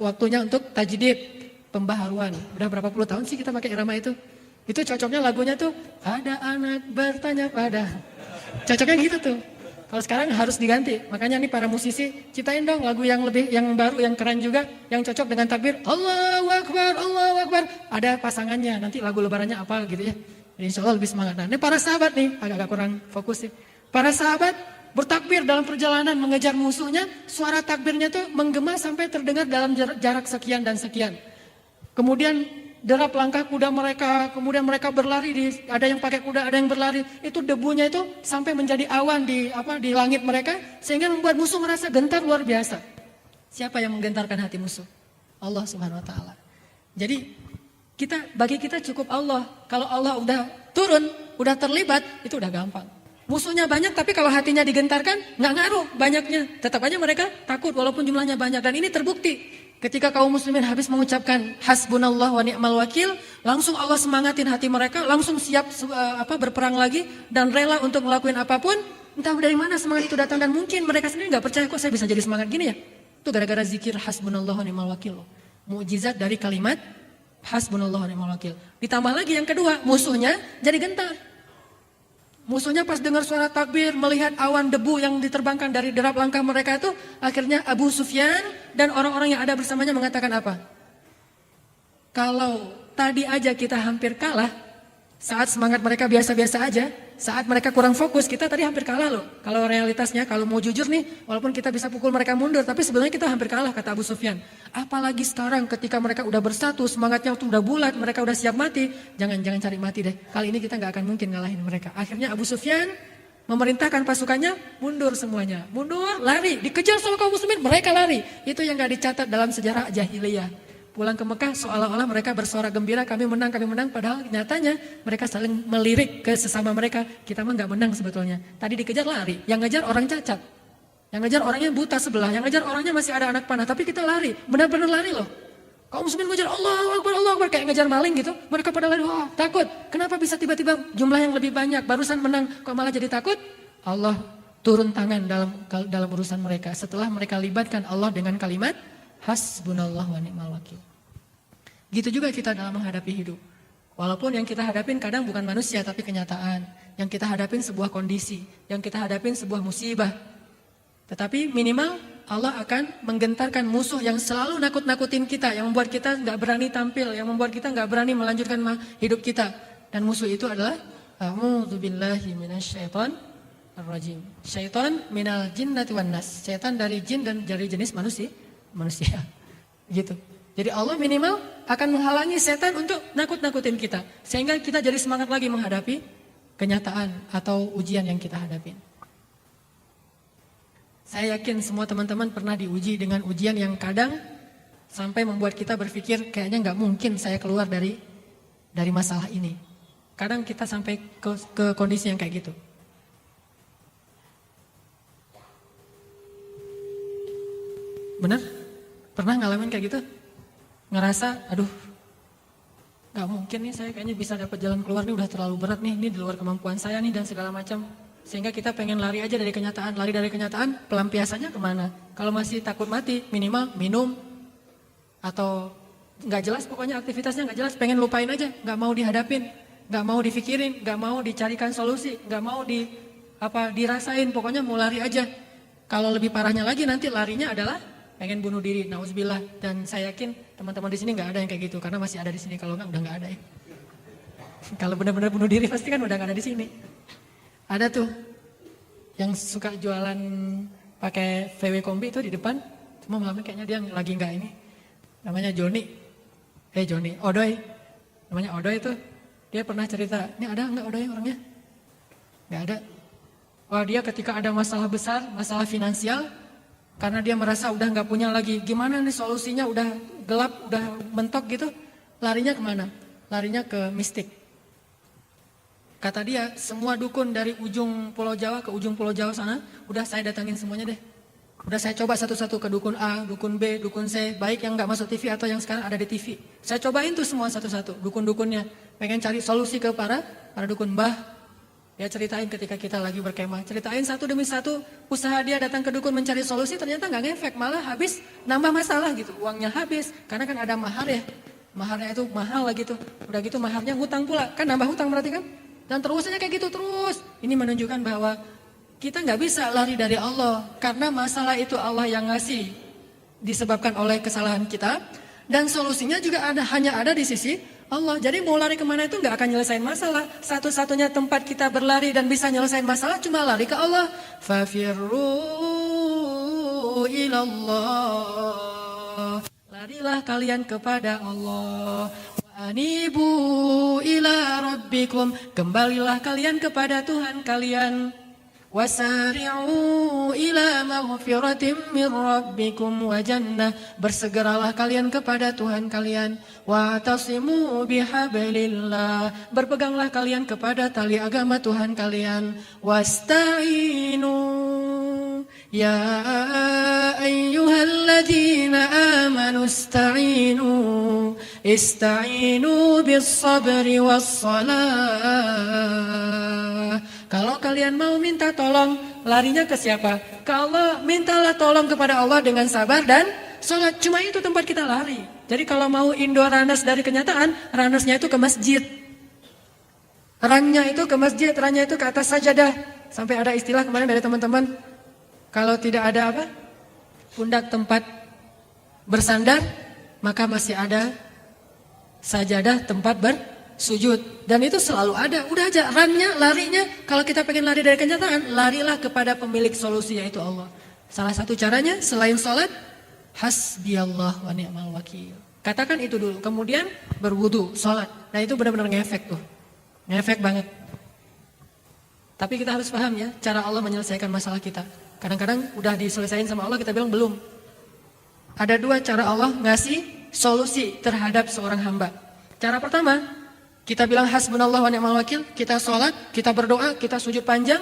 waktunya untuk tajdid, pembaharuan. Udah berapa puluh tahun sih kita pakai irama itu. Itu cocoknya lagunya tuh ada anak bertanya pada. Cocoknya gitu tuh. Kalau sekarang harus diganti. Makanya nih para musisi ciptain dong lagu yang baru, yang keren juga, yang cocok dengan takbir. Allahu Akbar, Allahu Akbar. Ada pasangannya, nanti lagu lebarannya apa gitu ya. Jadi insya Allah lebih semangat. Nah ini para sahabat nih, agak kurang fokus sih. Para sahabat bertakbir dalam perjalanan mengejar musuhnya, suara takbirnya tuh menggema sampai terdengar dalam jarak sekian dan sekian. Kemudian derap langkah kuda mereka, kemudian mereka berlari, ada yang pakai kuda, ada yang berlari. Itu debunya itu sampai menjadi awan di langit mereka, sehingga membuat musuh merasa gentar luar biasa. Siapa yang menggentarkan hati musuh? Allah Subhanahu wa Ta'ala. Jadi bagi kita cukup Allah. Kalau Allah udah turun, udah terlibat, itu udah gampang. Musuhnya banyak tapi kalau hatinya digentarkan nggak ngaruh banyaknya. Tetap aja mereka takut walaupun jumlahnya banyak. Dan ini terbukti ketika kaum muslimin habis mengucapkan hasbunallah wa ni'mal wakil, langsung Allah semangatin hati mereka, langsung siap berperang lagi dan rela untuk ngelakuin apapun. Entah dari mana semangat itu datang dan mungkin mereka sendiri nggak percaya kok saya bisa jadi semangat gini ya. Itu gara-gara zikir hasbunallah wa ni'mal wakil. Mukjizat dari kalimat hasbunallah wa ni'mal wakil. Ditambah lagi yang kedua, musuhnya jadi gentar. Musuhnya pas dengar suara takbir, melihat awan debu yang diterbangkan dari derap langkah mereka itu, akhirnya Abu Sufyan dan orang-orang yang ada bersamanya mengatakan apa? Kalau tadi aja kita hampir kalah, saat semangat mereka biasa-biasa aja, saat mereka kurang fokus, kita tadi hampir kalah loh. Kalau realitasnya, kalau mau jujur nih, walaupun kita bisa pukul mereka mundur, tapi sebenarnya kita hampir kalah, kata Abu Sufyan. Apalagi sekarang ketika mereka udah bersatu, semangatnya udah bulat, mereka udah siap mati. Jangan cari mati deh. Kali ini kita gak akan mungkin ngalahin mereka. Akhirnya Abu Sufyan memerintahkan pasukannya mundur semuanya. Mundur, lari, dikejar sama kaum muslimin, mereka lari. Itu yang gak dicatat dalam sejarah jahiliyah. Pulang ke Mekah seolah-olah mereka bersorak gembira, kami menang, padahal nyatanya mereka saling melirik ke sesama mereka, kita mah gak menang sebetulnya. Tadi dikejar lari, yang ngejar orang cacat, yang ngejar orangnya buta sebelah, yang ngejar orangnya masih ada anak panah, tapi kita lari, benar-benar lari loh. Kaum muslimin ngejar Allah Akbar, kayak ngejar maling gitu, mereka pada lari, wah takut. Kenapa bisa tiba-tiba jumlah yang lebih banyak, barusan menang, kok malah jadi takut? Allah turun tangan dalam urusan mereka, setelah mereka libatkan Allah dengan kalimat hasbunallah wa ni'mal wakil. Gitu juga kita dalam menghadapi hidup. Walaupun yang kita hadapin kadang bukan manusia tapi kenyataan. Yang kita hadapin sebuah kondisi. Yang kita hadapin sebuah musibah. Tetapi minimal Allah akan menggentarkan musuh yang selalu nakut-nakutin kita. Yang membuat kita gak berani tampil. Yang membuat kita gak berani melanjutkan hidup kita. Dan musuh itu adalah a'udzubillahi minasyaitonir rajim. Syaitan minal jinnati wan nas. Syaitan dari jin dan dari jenis manusia gitu. Jadi Allah minimal akan menghalangi setan untuk nakut-nakutin kita sehingga kita jadi semangat lagi menghadapi kenyataan atau ujian yang kita hadapin. Saya yakin semua teman-teman pernah diuji dengan ujian yang kadang sampai membuat kita berpikir kayaknya nggak mungkin saya keluar dari masalah ini. Kadang kita sampai ke kondisi yang kayak gitu. Bener? Pernah ngalamin kayak gitu? Ngerasa, aduh, gak mungkin nih saya kayaknya bisa dapat jalan keluar nih, udah terlalu berat nih, ini di luar kemampuan saya nih dan segala macam. Sehingga kita pengen lari aja dari kenyataan, lari dari kenyataan, pelampiasannya kemana? Kalau masih takut mati, minimal minum, atau gak jelas pokoknya aktivitasnya gak jelas, pengen lupain aja, gak mau dihadapin, gak mau dipikirin, gak mau dicarikan solusi, gak mau dirasain, pokoknya mau lari aja. Kalau lebih parahnya lagi nanti larinya adalah pengen bunuh diri, nauzubillah. Dan saya yakin teman-teman di sini nggak ada yang kayak gitu, karena masih ada di sini. Kalau nggak, udah nggak ada ya. Kalau benar-benar bunuh diri pasti kan udah nggak ada di sini. Ada tuh yang suka jualan pakai VW kombi itu di depan. Cuma malamnya kayaknya dia lagi nggak ini. Namanya Joni. Odoy. Namanya Odoy itu. Dia pernah cerita, ini ada nggak Odoy orangnya? Nggak ada. Wah, dia ketika ada masalah besar, masalah finansial, karena dia merasa udah nggak punya lagi, gimana nih solusinya, udah gelap, udah mentok gitu, larinya kemana? Larinya ke mistik. Kata dia, semua dukun dari ujung Pulau Jawa ke ujung Pulau Jawa sana, udah saya datangin semuanya deh. Udah saya coba satu-satu ke dukun A, dukun B, dukun C, baik yang nggak masuk TV atau yang sekarang ada di TV. Saya cobain tuh semua satu-satu, dukun-dukunnya. Pengen cari solusi ke para dukun. Mbah, dia ceritain ketika kita lagi berkemah, ceritain satu demi satu usaha dia datang ke dukun mencari solusi, ternyata nggak ngefek, malah habis, nambah masalah gitu, uangnya habis, karena kan ada mahar ya, maharnya itu mahal lah gitu, udah gitu maharnya hutang pula, kan nambah hutang berarti kan, dan terusnya kayak gitu terus. Ini menunjukkan bahwa kita nggak bisa lari dari Allah, karena masalah itu Allah yang ngasih, disebabkan oleh kesalahan kita, dan solusinya juga hanya ada di sisi Allah. Jadi mau lari kemana itu nggak akan nyelesain masalah. Satu-satunya tempat kita berlari dan bisa nyelesain masalah cuma lari ke Allah. Fafirru ilallah. Larilah kalian kepada Allah. Wa anibu ila rabbikum. Kembalilah kalian kepada Tuhan kalian. Wasari'u ila maghfiratin min rabbikum wa jannah. Bersegeralah kalian kepada Tuhan kalian. Wa tasimu bihablillah. Berpeganglah kalian kepada tali agama Tuhan kalian. Wasta'inu ya ayyuhalladzina amanu ista'inu bis sabri was salah. Kalau kalian mau minta tolong, larinya ke siapa? Ke Allah. Mintalah tolong kepada Allah dengan sabar dan sholat. Cuma itu tempat kita lari. Jadi kalau mau indoor runners dari kenyataan, runnersnya itu ke masjid. Runnya itu ke masjid, runnya itu ke atas sajadah. Sampai ada istilah kemarin dari teman-teman, kalau tidak ada pundak tempat bersandar, maka masih ada sajadah tempat bersujud. Dan itu selalu ada. Udah aja runnya, larinya. Kalau kita pengen lari dari kenyataan, larilah kepada pemilik solusi, yaitu Allah. Salah satu caranya selain sholat, hasbiyallah wa ni'mal wakil. Katakan itu dulu, kemudian berwudu, sholat. Nah itu benar-benar ngefek tuh. Ngefek banget. Tapi kita harus paham ya, cara Allah menyelesaikan masalah kita. Kadang-kadang udah diselesaikan sama Allah, kita bilang belum. Ada dua cara Allah ngasih solusi terhadap seorang hamba. Cara pertama, kita bilang hasbunallah wa ni'mal wakil, kita sholat, kita berdoa, kita sujud panjang,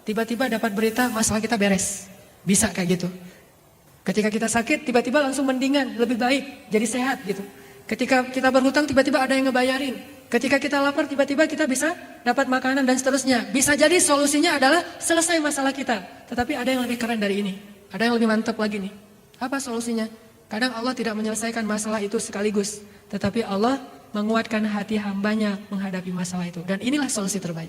tiba-tiba dapat berita masalah kita beres. Bisa kayak gitu. Ketika kita sakit, tiba-tiba langsung mendingan, lebih baik, jadi sehat gitu. Ketika kita berhutang, tiba-tiba ada yang ngebayarin. Ketika kita lapar, tiba-tiba kita bisa dapat makanan dan seterusnya. Bisa jadi solusinya adalah selesai masalah kita. Tetapi ada yang lebih keren dari ini. Ada yang lebih mantap lagi nih. Apa solusinya? Kadang Allah tidak menyelesaikan masalah itu sekaligus. Tetapi Allah menguatkan hati hambanya menghadapi masalah itu. Dan inilah solusi terbaik.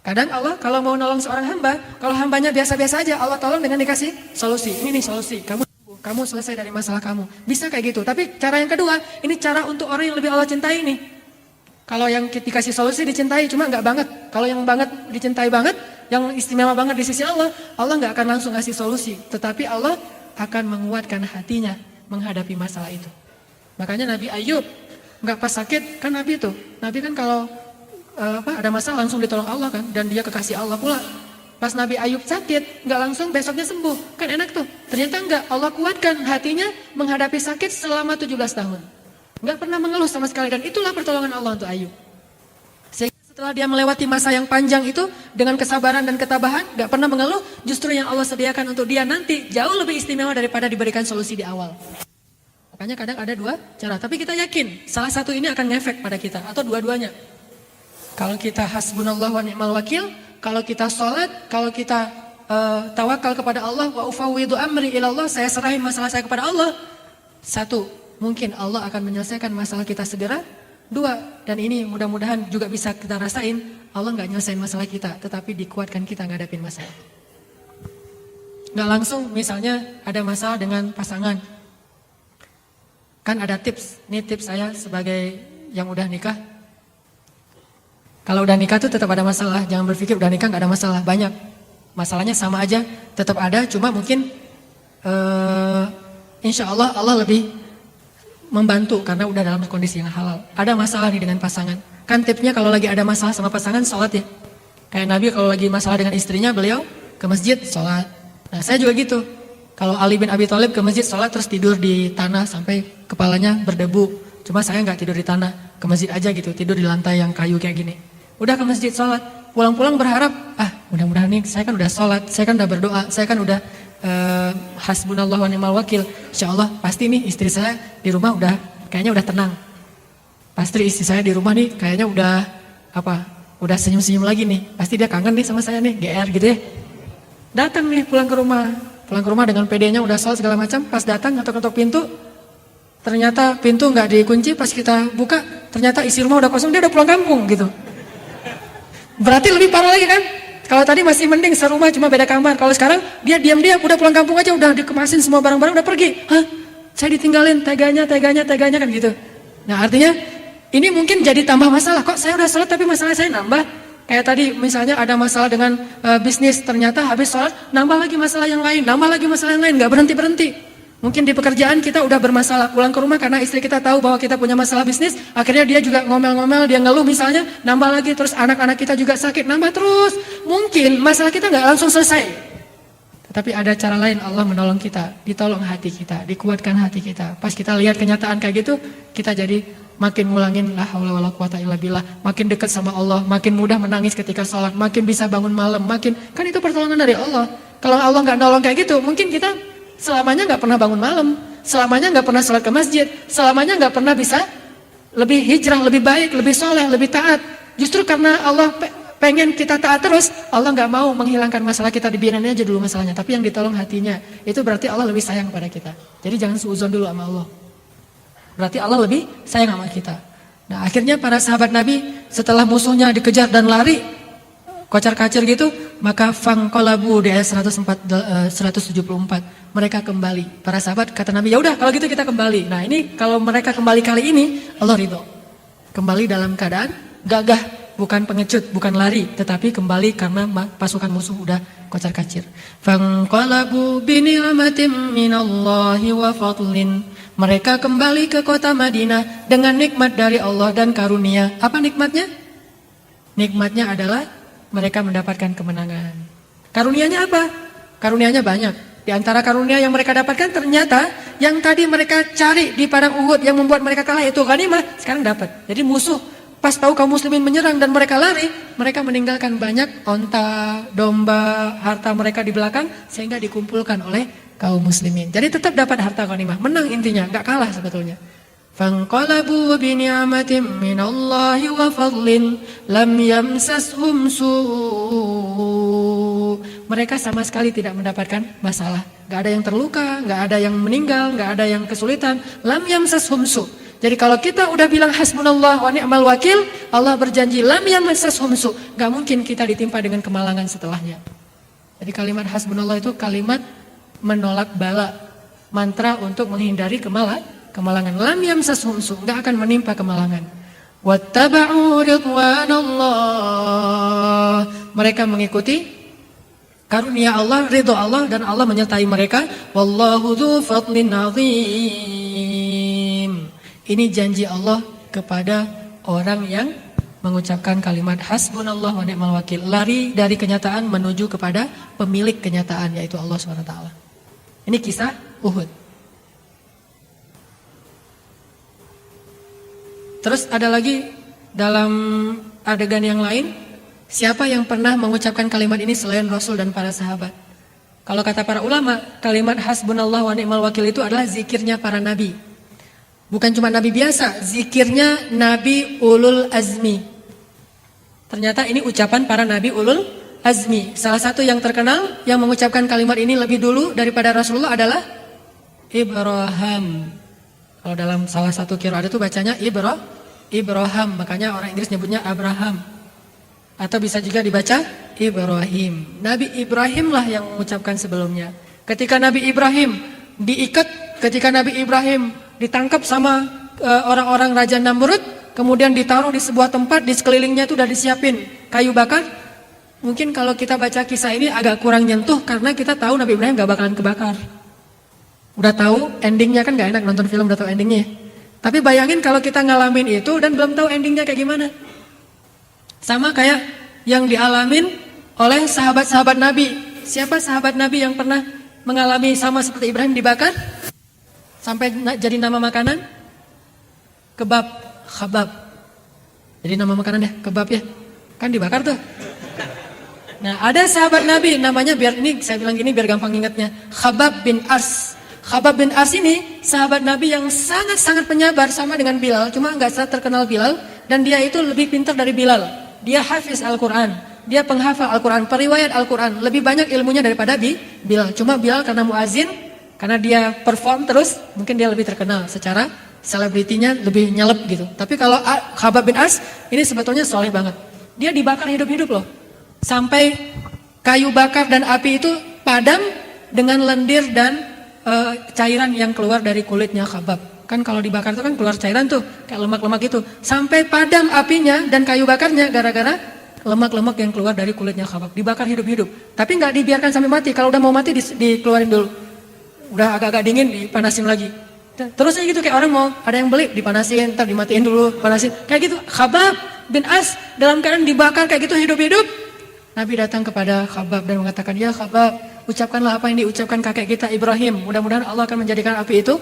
Kadang Allah kalau mau nolong seorang hamba, kalau hambanya biasa-biasa aja, Allah tolong dengan dikasih solusi. Ini nih solusi, kamu selesai dari masalah kamu. Bisa kayak gitu. Tapi cara yang kedua, ini cara untuk orang yang lebih Allah cintai nih. Kalau yang dikasih solusi dicintai, cuma nggak banget. Kalau yang banget dicintai banget, yang istimewa banget di sisi Allah, Allah nggak akan langsung ngasih solusi. Tetapi Allah akan menguatkan hatinya menghadapi masalah itu. Makanya Nabi Ayub nggak pas sakit, kan Nabi tuh. Nabi kan kalau ada masalah langsung ditolong Allah kan, dan dia kekasih Allah pula. Pas Nabi Ayub sakit, nggak langsung besoknya sembuh. Kan enak tuh. Ternyata enggak. Allah kuatkan hatinya menghadapi sakit selama 17 tahun. Nggak pernah mengeluh sama sekali. Dan itulah pertolongan Allah untuk Ayub. Sehingga setelah dia melewati masa yang panjang itu, dengan kesabaran dan ketabahan, nggak pernah mengeluh, justru yang Allah sediakan untuk dia nanti jauh lebih istimewa daripada diberikan solusi di awal. Makanya kadang ada dua cara. Tapi kita yakin, salah satu ini akan ngefek pada kita. Atau dua-duanya. Kalau kita hasbunallah wa ni'mal wakil, kalau kita sholat, kalau kita tawakal kepada Allah, wa ufawwidu amri ilallah, saya serahin masalah saya kepada Allah. Satu, mungkin Allah akan menyelesaikan masalah kita segera. Dua, dan ini mudah-mudahan juga bisa kita rasain, Allah nggak nyelesain masalah kita, tetapi dikuatkan kita ngadapin masalah. Nggak langsung, misalnya ada masalah dengan pasangan. Kan ada tips, ini tips saya sebagai yang udah nikah. Kalau udah nikah tuh tetap ada masalah, jangan berpikir udah nikah nggak ada masalah, banyak. Masalahnya sama aja, tetap ada, cuma mungkin insya Allah Allah lebih membantu karena udah dalam kondisi yang halal. Ada masalah nih dengan pasangan, kan tipsnya kalau lagi ada masalah sama pasangan sholat ya. Kayak Nabi kalau lagi masalah dengan istrinya beliau ke masjid sholat. Nah saya juga gitu, kalau Ali bin Abi Thalib ke masjid sholat terus tidur di tanah sampai kepalanya berdebu. Cuma saya nggak tidur di tanah, ke masjid aja gitu, tidur di lantai yang kayu kayak gini. Udah ke masjid sholat, pulang-pulang berharap, mudah-mudahan nih saya kan udah sholat, saya kan udah berdoa, saya kan udah hasbunallah wa ni'mal wakil. Insya Allah pasti nih istri saya di rumah udah kayaknya udah tenang. Pasti istri saya di rumah nih kayaknya udah senyum-senyum lagi nih. Pasti dia kangen nih sama saya nih, GR gitu ya. Datang nih pulang ke rumah dengan PD-nya udah sholat segala macam. Pas datang ngetok-ngetok pintu, ternyata pintu nggak dikunci. Pas kita buka, ternyata isi rumah udah kosong, dia udah pulang kampung gitu. Berarti lebih parah lagi kan? Kalau tadi masih mending serumah cuma beda kamar. Kalau sekarang dia diam-diam udah pulang kampung aja, udah dikemasin semua barang-barang udah pergi. Hah? Saya ditinggalin, teganya kan gitu. Nah artinya ini mungkin jadi tambah masalah. Kok saya udah sholat tapi masalah saya nambah? Kayak tadi misalnya ada masalah dengan bisnis, ternyata habis sholat nambah lagi masalah yang lain, nggak berhenti-berhenti. Mungkin di pekerjaan kita udah bermasalah, pulang ke rumah karena istri kita tahu bahwa kita punya masalah bisnis, akhirnya dia juga ngomel-ngomel, dia ngeluh misalnya, nambah lagi, terus anak-anak kita juga sakit, nambah terus. Mungkin masalah kita nggak langsung selesai. Tapi ada cara lain Allah menolong kita, ditolong hati kita, dikuatkan hati kita. Pas kita lihat kenyataan kayak gitu, kita jadi makin ngulangin la haula wala quwata illa billah, makin dekat sama Allah, makin mudah menangis ketika sholat, makin bisa bangun malam, kan itu pertolongan dari Allah. Kalau Allah nggak nolong kayak gitu, mungkin kita selamanya nggak pernah bangun malam, selamanya nggak pernah sholat ke masjid, selamanya nggak pernah bisa lebih hijrah, lebih baik, lebih soleh, lebih taat. Justru karena Allah pengen kita taat terus, Allah nggak mau menghilangkan masalah kita, dibiarin aja dulu masalahnya. Tapi yang ditolong hatinya, itu berarti Allah lebih sayang kepada kita. Jadi jangan suudzon dulu sama Allah. Berarti Allah lebih sayang sama kita. Nah akhirnya para sahabat Nabi setelah musuhnya dikejar dan lari, kocar-kacir gitu, maka fangqalabu di ayat 174 mereka kembali. Para sahabat kata Nabi, ya udah kalau gitu kita kembali. Nah ini kalau mereka kembali kali ini Allah ridho. Kembali dalam keadaan gagah, bukan pengecut, bukan lari, tetapi kembali karena pasukan musuh udah kocar-kacir. Fangqalabu bi ni'matin minallahi wa fadlin. Mereka kembali ke kota Madinah dengan nikmat dari Allah dan karunia. Apa nikmatnya? Nikmatnya adalah mereka mendapatkan kemenangan. Karunianya apa? Karunianya banyak. Di antara karunia yang mereka dapatkan ternyata yang tadi mereka cari di padang Uhud yang membuat mereka kalah itu ghanimah, sekarang dapat. Jadi musuh pas tahu kaum muslimin menyerang dan mereka lari, mereka meninggalkan banyak onta, domba, harta mereka di belakang sehingga dikumpulkan oleh kaum muslimin. Jadi tetap dapat harta ghanimah, menang intinya, nggak kalah sebetulnya. Fanqalabu bi ni'matin minallahi wa fadlin lam yamsashum su'. Mereka sama sekali tidak mendapatkan masalah. Gak ada yang terluka, gak ada yang meninggal, gak ada yang kesulitan. Lam yamsashum su'. Jadi kalau kita udah bilang hasbunallah wa ni'mal wakil, Allah berjanji lam yamsashum su'. Gak mungkin kita ditimpa dengan kemalangan setelahnya. Jadi kalimat hasbunallah itu kalimat menolak bala, mantra untuk menghindari kemalangan. Lam yamsashum su', enggak akan menimpa kemalangan. Wattaba'u ridwanallah. Mereka mengikuti karunia Allah, ridho Allah, dan Allah menyertai mereka. Wallahu dzu fadlin azim. Ini janji Allah kepada orang yang mengucapkan kalimat hasbunallah wa ni'mal wakil. Lari dari kenyataan menuju kepada pemilik kenyataan, yaitu Allah SWT. Ini kisah Uhud. Terus ada lagi dalam adegan yang lain, siapa yang pernah mengucapkan kalimat ini selain Rasul dan para sahabat? Kalau kata para ulama, kalimat hasbunallah wa ni'mal wakil itu adalah zikirnya para nabi. Bukan cuma nabi biasa, zikirnya nabi ulul azmi. Ternyata ini ucapan para nabi ulul azmi. Salah satu yang terkenal yang mengucapkan kalimat ini lebih dulu daripada Rasulullah adalah Ibrahim. Kalau dalam salah satu qiraat itu bacanya Ibrahim, makanya orang Inggris nyebutnya Abraham. Atau bisa juga dibaca Ibrahim. Nabi Ibrahim lah yang mengucapkan sebelumnya. Ketika Nabi Ibrahim diikat, ketika Nabi Ibrahim ditangkap sama orang-orang Raja Namrud, kemudian ditaruh di sebuah tempat, di sekelilingnya itu udah disiapin kayu bakar. Mungkin kalau kita baca kisah ini agak kurang nyentuh karena kita tahu Nabi Ibrahim gak bakalan kebakar. Udah tahu endingnya, kan gak enak nonton film udah tahu endingnya. Tapi bayangin kalau kita ngalamin itu dan belum tahu endingnya kayak gimana. Sama kayak yang dialamin oleh sahabat-sahabat Nabi. Siapa sahabat Nabi yang pernah mengalami sama seperti Ibrahim dibakar? Sampai jadi nama makanan? Kebab, khabab. Jadi nama makanan deh, kebab ya. Kan dibakar tuh. Nah, ada sahabat Nabi namanya, biar ini saya bilang gini biar gampang ingatnya, Khabab bin Ars. Khabab bin Ars ini sahabat Nabi yang sangat-sangat penyabar, sama dengan Bilal, cuma nggak terkenal Bilal, dan dia itu lebih pintar dari Bilal. Dia hafiz Al-Quran, dia penghafal Al-Quran, periwayat Al-Quran, lebih banyak ilmunya daripada Bilal. Cuma Bilal karena muazin, karena dia perform terus, mungkin dia lebih terkenal secara selebritinya lebih nyelep gitu. Tapi kalau Khabab bin Ars ini sebetulnya soleh banget. Dia dibakar hidup-hidup loh. Sampai kayu bakar dan api itu padam dengan lendir dan cairan yang keluar dari kulitnya Khabab. Kan kalau dibakar itu kan keluar cairan tuh, kayak lemak-lemak itu. Sampai padam apinya dan kayu bakarnya gara-gara lemak-lemak yang keluar dari kulitnya Khabab. Dibakar hidup-hidup. Tapi nggak dibiarkan sampai mati. Kalau udah mau mati dikeluarin dulu. Udah agak-agak dingin dipanasin lagi. Terusnya gitu, kayak orang mau ada yang beli dipanasin, ntar dimatiin dulu, panasin. Kayak gitu. Khabab bin As dalam keadaan dibakar kayak gitu hidup-hidup. Nabi datang kepada Khabab dan mengatakan, "Ya Khabab, ucapkanlah apa yang diucapkan kakek kita Ibrahim. Mudah-mudahan Allah akan menjadikan api itu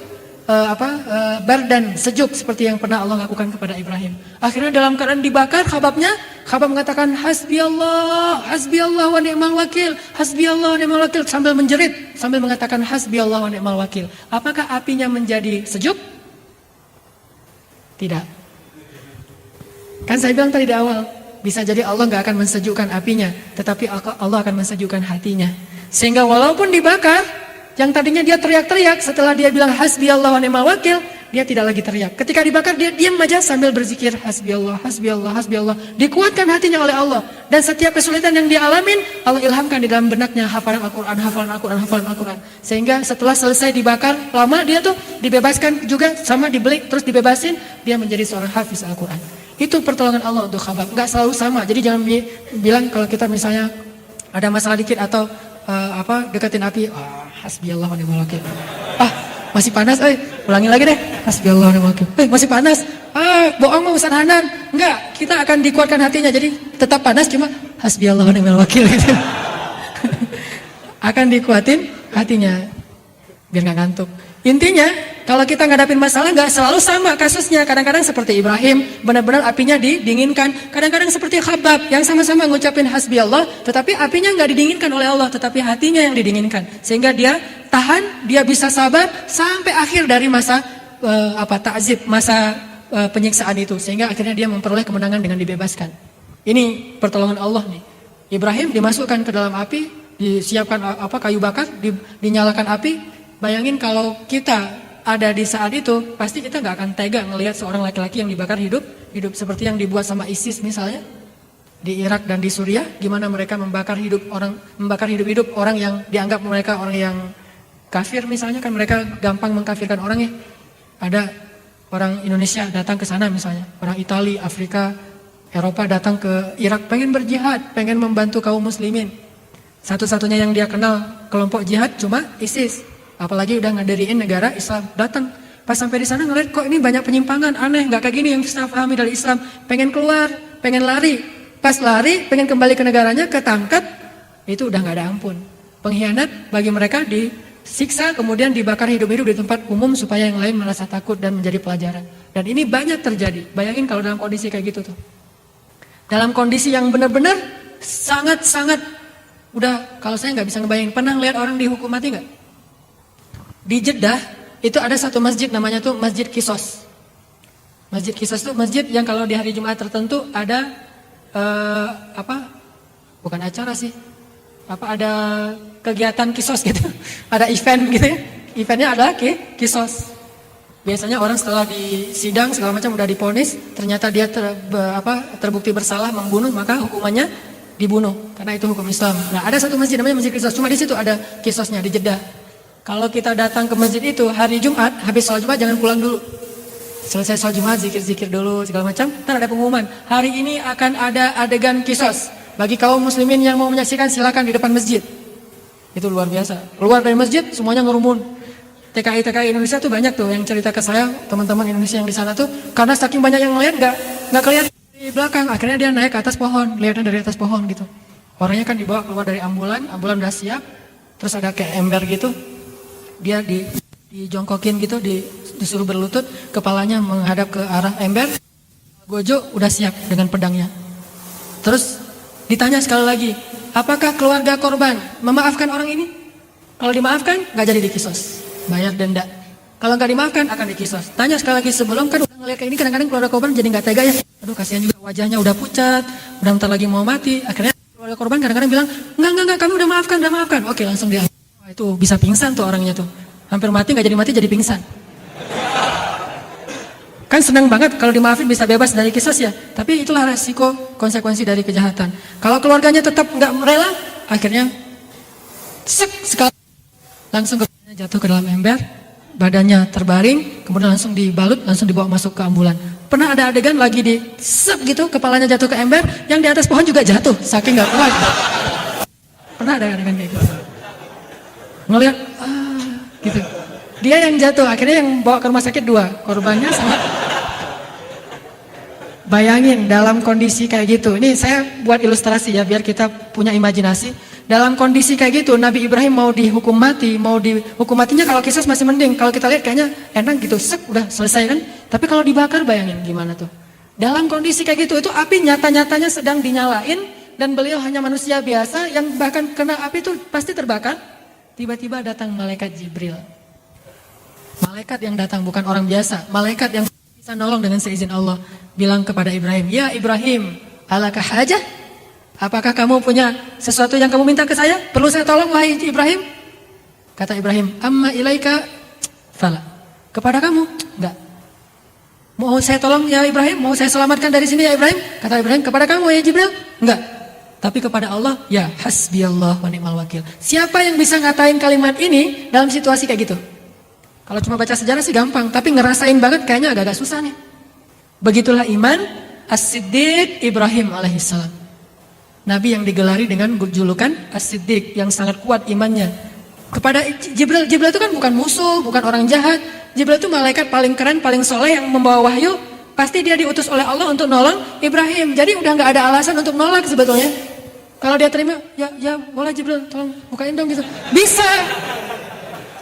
bardan, sejuk seperti yang pernah Allah lakukan kepada Ibrahim." Akhirnya dalam keadaan dibakar Khababnya, Khabab mengatakan, "Hasbiyallah, hasbiyallah wa ni'mal wakil, hasbiyallah wa ni'mal wakil," sambil menjerit, sambil mengatakan hasbiyallah wa ni'mal wakil. Apakah apinya menjadi sejuk? Tidak. Kan saya bilang tadi di awal, bisa jadi Allah nggak akan mensejukkan apinya, tetapi Allah akan mensejukkan hatinya. Sehingga walaupun dibakar, yang tadinya dia teriak-teriak, setelah dia bilang hasbiyallah wa ni'mal wakil, dia tidak lagi teriak. Ketika dibakar dia diam aja sambil berzikir hasbiyallah, hasbiyallah, hasbiyallah. Dikuatkan hatinya oleh Allah. Dan setiap kesulitan yang dia alamin, Allah ilhamkan di dalam benaknya hafalan Al-Quran, hafalan Al-Quran, hafalan Al-Quran. Sehingga setelah selesai dibakar, lama dia tuh dibebaskan juga, sama dibeli, terus dibebasin, dia menjadi seorang hafiz Al-Quran. Itu pertolongan Allah untuk Khabab. Nggak selalu sama. Jadi jangan bilang kalau kita misalnya ada masalah dikit atau deketin api, hasbiyallah wa ni'mal wakil. Masih panas, ulangi lagi deh. Hasbiyallah wa ni'mal wakil. Masih panas. Bohong mau Ustaz Hanan. Enggak, kita akan dikuatkan hatinya. Jadi tetap panas cuma hasbiyallah wa ni'mal wakil gitu. Akan dikuatin hatinya biar nggak ngantuk. Intinya, kalau kita ngadapin masalah nggak selalu sama kasusnya. Kadang-kadang seperti Ibrahim, benar-benar apinya didinginkan. Kadang-kadang seperti Khabab, yang sama-sama ngucapin hasbi Allah, tetapi apinya nggak didinginkan oleh Allah, tetapi hatinya yang didinginkan. Sehingga dia tahan, dia bisa sabar sampai akhir dari masa ta'zib, masa penyiksaan itu. Sehingga akhirnya dia memperoleh kemenangan dengan dibebaskan. Ini pertolongan Allah nih. Ibrahim dimasukkan ke dalam api, disiapkan kayu bakar, dinyalakan api. Bayangin kalau kita ada di saat itu, pasti kita nggak akan tega ngelihat seorang laki-laki yang dibakar hidup seperti yang dibuat sama ISIS misalnya di Irak dan di Suriah. Gimana mereka membakar hidup orang yang dianggap mereka orang yang kafir misalnya, kan mereka gampang mengkafirkan orang ya. Ada orang Indonesia datang ke sana misalnya, orang Italia, Afrika, Eropa datang ke Irak pengen berjihad, pengen membantu kaum muslimin. Satu-satunya yang dia kenal kelompok jihad cuma ISIS. Apalagi udah ngediriin negara Islam, datang. Pas sampai di sana ngeliat kok ini banyak penyimpangan, aneh, nggak kayak gini yang kita pahami dari Islam. Pengen keluar, pengen lari. Pas lari, pengen kembali ke negaranya, ketangkap, itu udah gak ada ampun. Pengkhianat bagi mereka disiksa, kemudian dibakar hidup-hidup di tempat umum supaya yang lain merasa takut dan menjadi pelajaran. Dan ini banyak terjadi. Bayangin kalau dalam kondisi kayak gitu tuh. Dalam kondisi yang benar-benar sangat-sangat, udah kalau saya nggak bisa ngebayangin, pernah lihat orang dihukum mati nggak? Di Jeddah itu ada satu masjid namanya tuh Masjid Qisas. Masjid Qisas itu masjid yang kalau di hari Jumat tertentu ada bukan acara sih, ada kegiatan kisos gitu, ada event gitu ya. Eventnya adalah kisos. Biasanya orang setelah disidang segala macam udah diponis, ternyata dia terbukti bersalah membunuh, maka hukumannya dibunuh karena itu hukum Islam. Nah, ada satu masjid namanya Masjid Qisas, cuma di situ ada kisosnya di Jeddah. Kalau kita datang ke masjid itu hari Jumat, habis sholat Jumat jangan pulang dulu. Selesai sholat Jumat, zikir-zikir dulu segala macam, ntar ada pengumuman. Hari ini akan ada adegan kisos. Bagi kaum muslimin yang mau menyaksikan silakan di depan masjid. Itu luar biasa. Keluar dari masjid semuanya ngerumun. TKI Indonesia tuh banyak tuh yang cerita ke saya, teman-teman Indonesia yang di sana tuh, karena saking banyak yang ngeliat nggak kelihatan di belakang, akhirnya dia naik ke atas pohon, lihatnya dari atas pohon gitu. Orangnya kan dibawa keluar dari ambulan udah siap, terus ada kayak ember gitu, dia dijongkokin gitu, disuruh berlutut, kepalanya menghadap ke arah ember, Gojo udah siap dengan pedangnya. Terus ditanya sekali lagi, apakah keluarga korban memaafkan orang ini? Kalau dimaafkan, nggak jadi dikisos, bayar denda. Kalau nggak dimaafkan, akan dikisos. Tanya sekali lagi sebelum, kan udah ngeliat kayak ini, kadang-kadang keluarga korban jadi nggak tega ya. Aduh kasihan juga, wajahnya udah pucat, udah bentar lagi mau mati. Akhirnya keluarga korban kadang-kadang bilang, enggak, kami udah maafkan. Oke, langsung dia. Itu bisa pingsan tuh orangnya tuh. Hampir mati, nggak jadi mati, jadi pingsan. Kan senang banget kalau dimaafin bisa bebas dari kisos ya. Tapi itulah resiko konsekuensi dari kejahatan. Kalau keluarganya tetap nggak rela, akhirnya sekali langsung kepalanya jatuh ke dalam ember, badannya terbaring, kemudian langsung dibalut, langsung dibawa masuk ke ambulan. Pernah ada adegan lagi gitu, kepalanya jatuh ke ember, yang di atas pohon juga jatuh, saking nggak kuat. Pernah ada adegan kayak gitu. Ngelihat, gitu. Dia yang jatuh, akhirnya yang bawa ke rumah sakit 2, korbannya sama. Bayangin dalam kondisi kayak gitu. Ini saya buat ilustrasi ya, biar kita punya imajinasi. Dalam kondisi kayak gitu, Nabi Ibrahim mau dihukum mati, dihukum matinya kalau kisah masih mending. Kalau kita lihat kayaknya enak gitu, udah selesai kan. Tapi kalau dibakar bayangin gimana tuh. Dalam kondisi kayak gitu, itu api nyata-nyatanya sedang dinyalain. Dan beliau hanya manusia biasa yang bahkan kena api itu pasti terbakar. Tiba-tiba datang malaikat Jibril. Malaikat yang datang bukan orang biasa. Malaikat yang bisa nolong dengan seizin Allah. Bilang kepada Ibrahim, ya Ibrahim, alakah hajah? Apakah kamu punya sesuatu yang kamu minta ke saya? Perlu saya tolong wahai Ibrahim? Kata Ibrahim, amma ilaika fala. Kepada kamu? Enggak. Mau saya tolong ya Ibrahim? Mau saya selamatkan dari sini ya Ibrahim? Kata Ibrahim, kepada kamu ya Jibril? Enggak. Tapi kepada Allah, ya hasbiyallah wa ni'mal wakil. Siapa yang bisa ngatain kalimat ini dalam situasi kayak gitu? Kalau cuma baca sejarah sih gampang, tapi ngerasain banget kayaknya agak-agak susah nih. Begitulah iman As-Siddiq Ibrahim alaihissalam. Nabi yang digelari dengan julukan As-Siddiq, yang sangat kuat imannya. Kepada Jibril itu kan bukan musuh, bukan orang jahat. Jibril itu malaikat paling keren, paling soleh yang membawa wahyu. Pasti dia diutus oleh Allah untuk nolong Ibrahim. Jadi udah gak ada alasan untuk nolak sebetulnya. Kalau dia terima, ya boleh Jibril, tolong bukain dong gitu.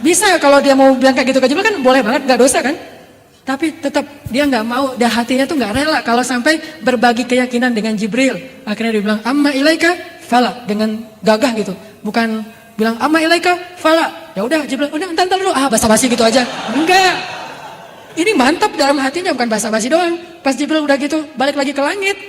Bisa kalau dia mau bilang kayak gitu ke Jibril kan boleh banget, gak dosa kan. Tapi tetap dia nggak mau, dan hatinya tuh nggak rela kalau sampai berbagi keyakinan dengan Jibril. Akhirnya dia bilang amma ilaika fala, dengan gagah gitu. Bukan bilang amma ilaika fala. Ya udah Jibril, udah entar dulu, basa-basi gitu aja. Enggak. Ini mantap dalam hatinya, bukan basa-basi doang. Pas Jibril udah gitu, balik lagi ke langit.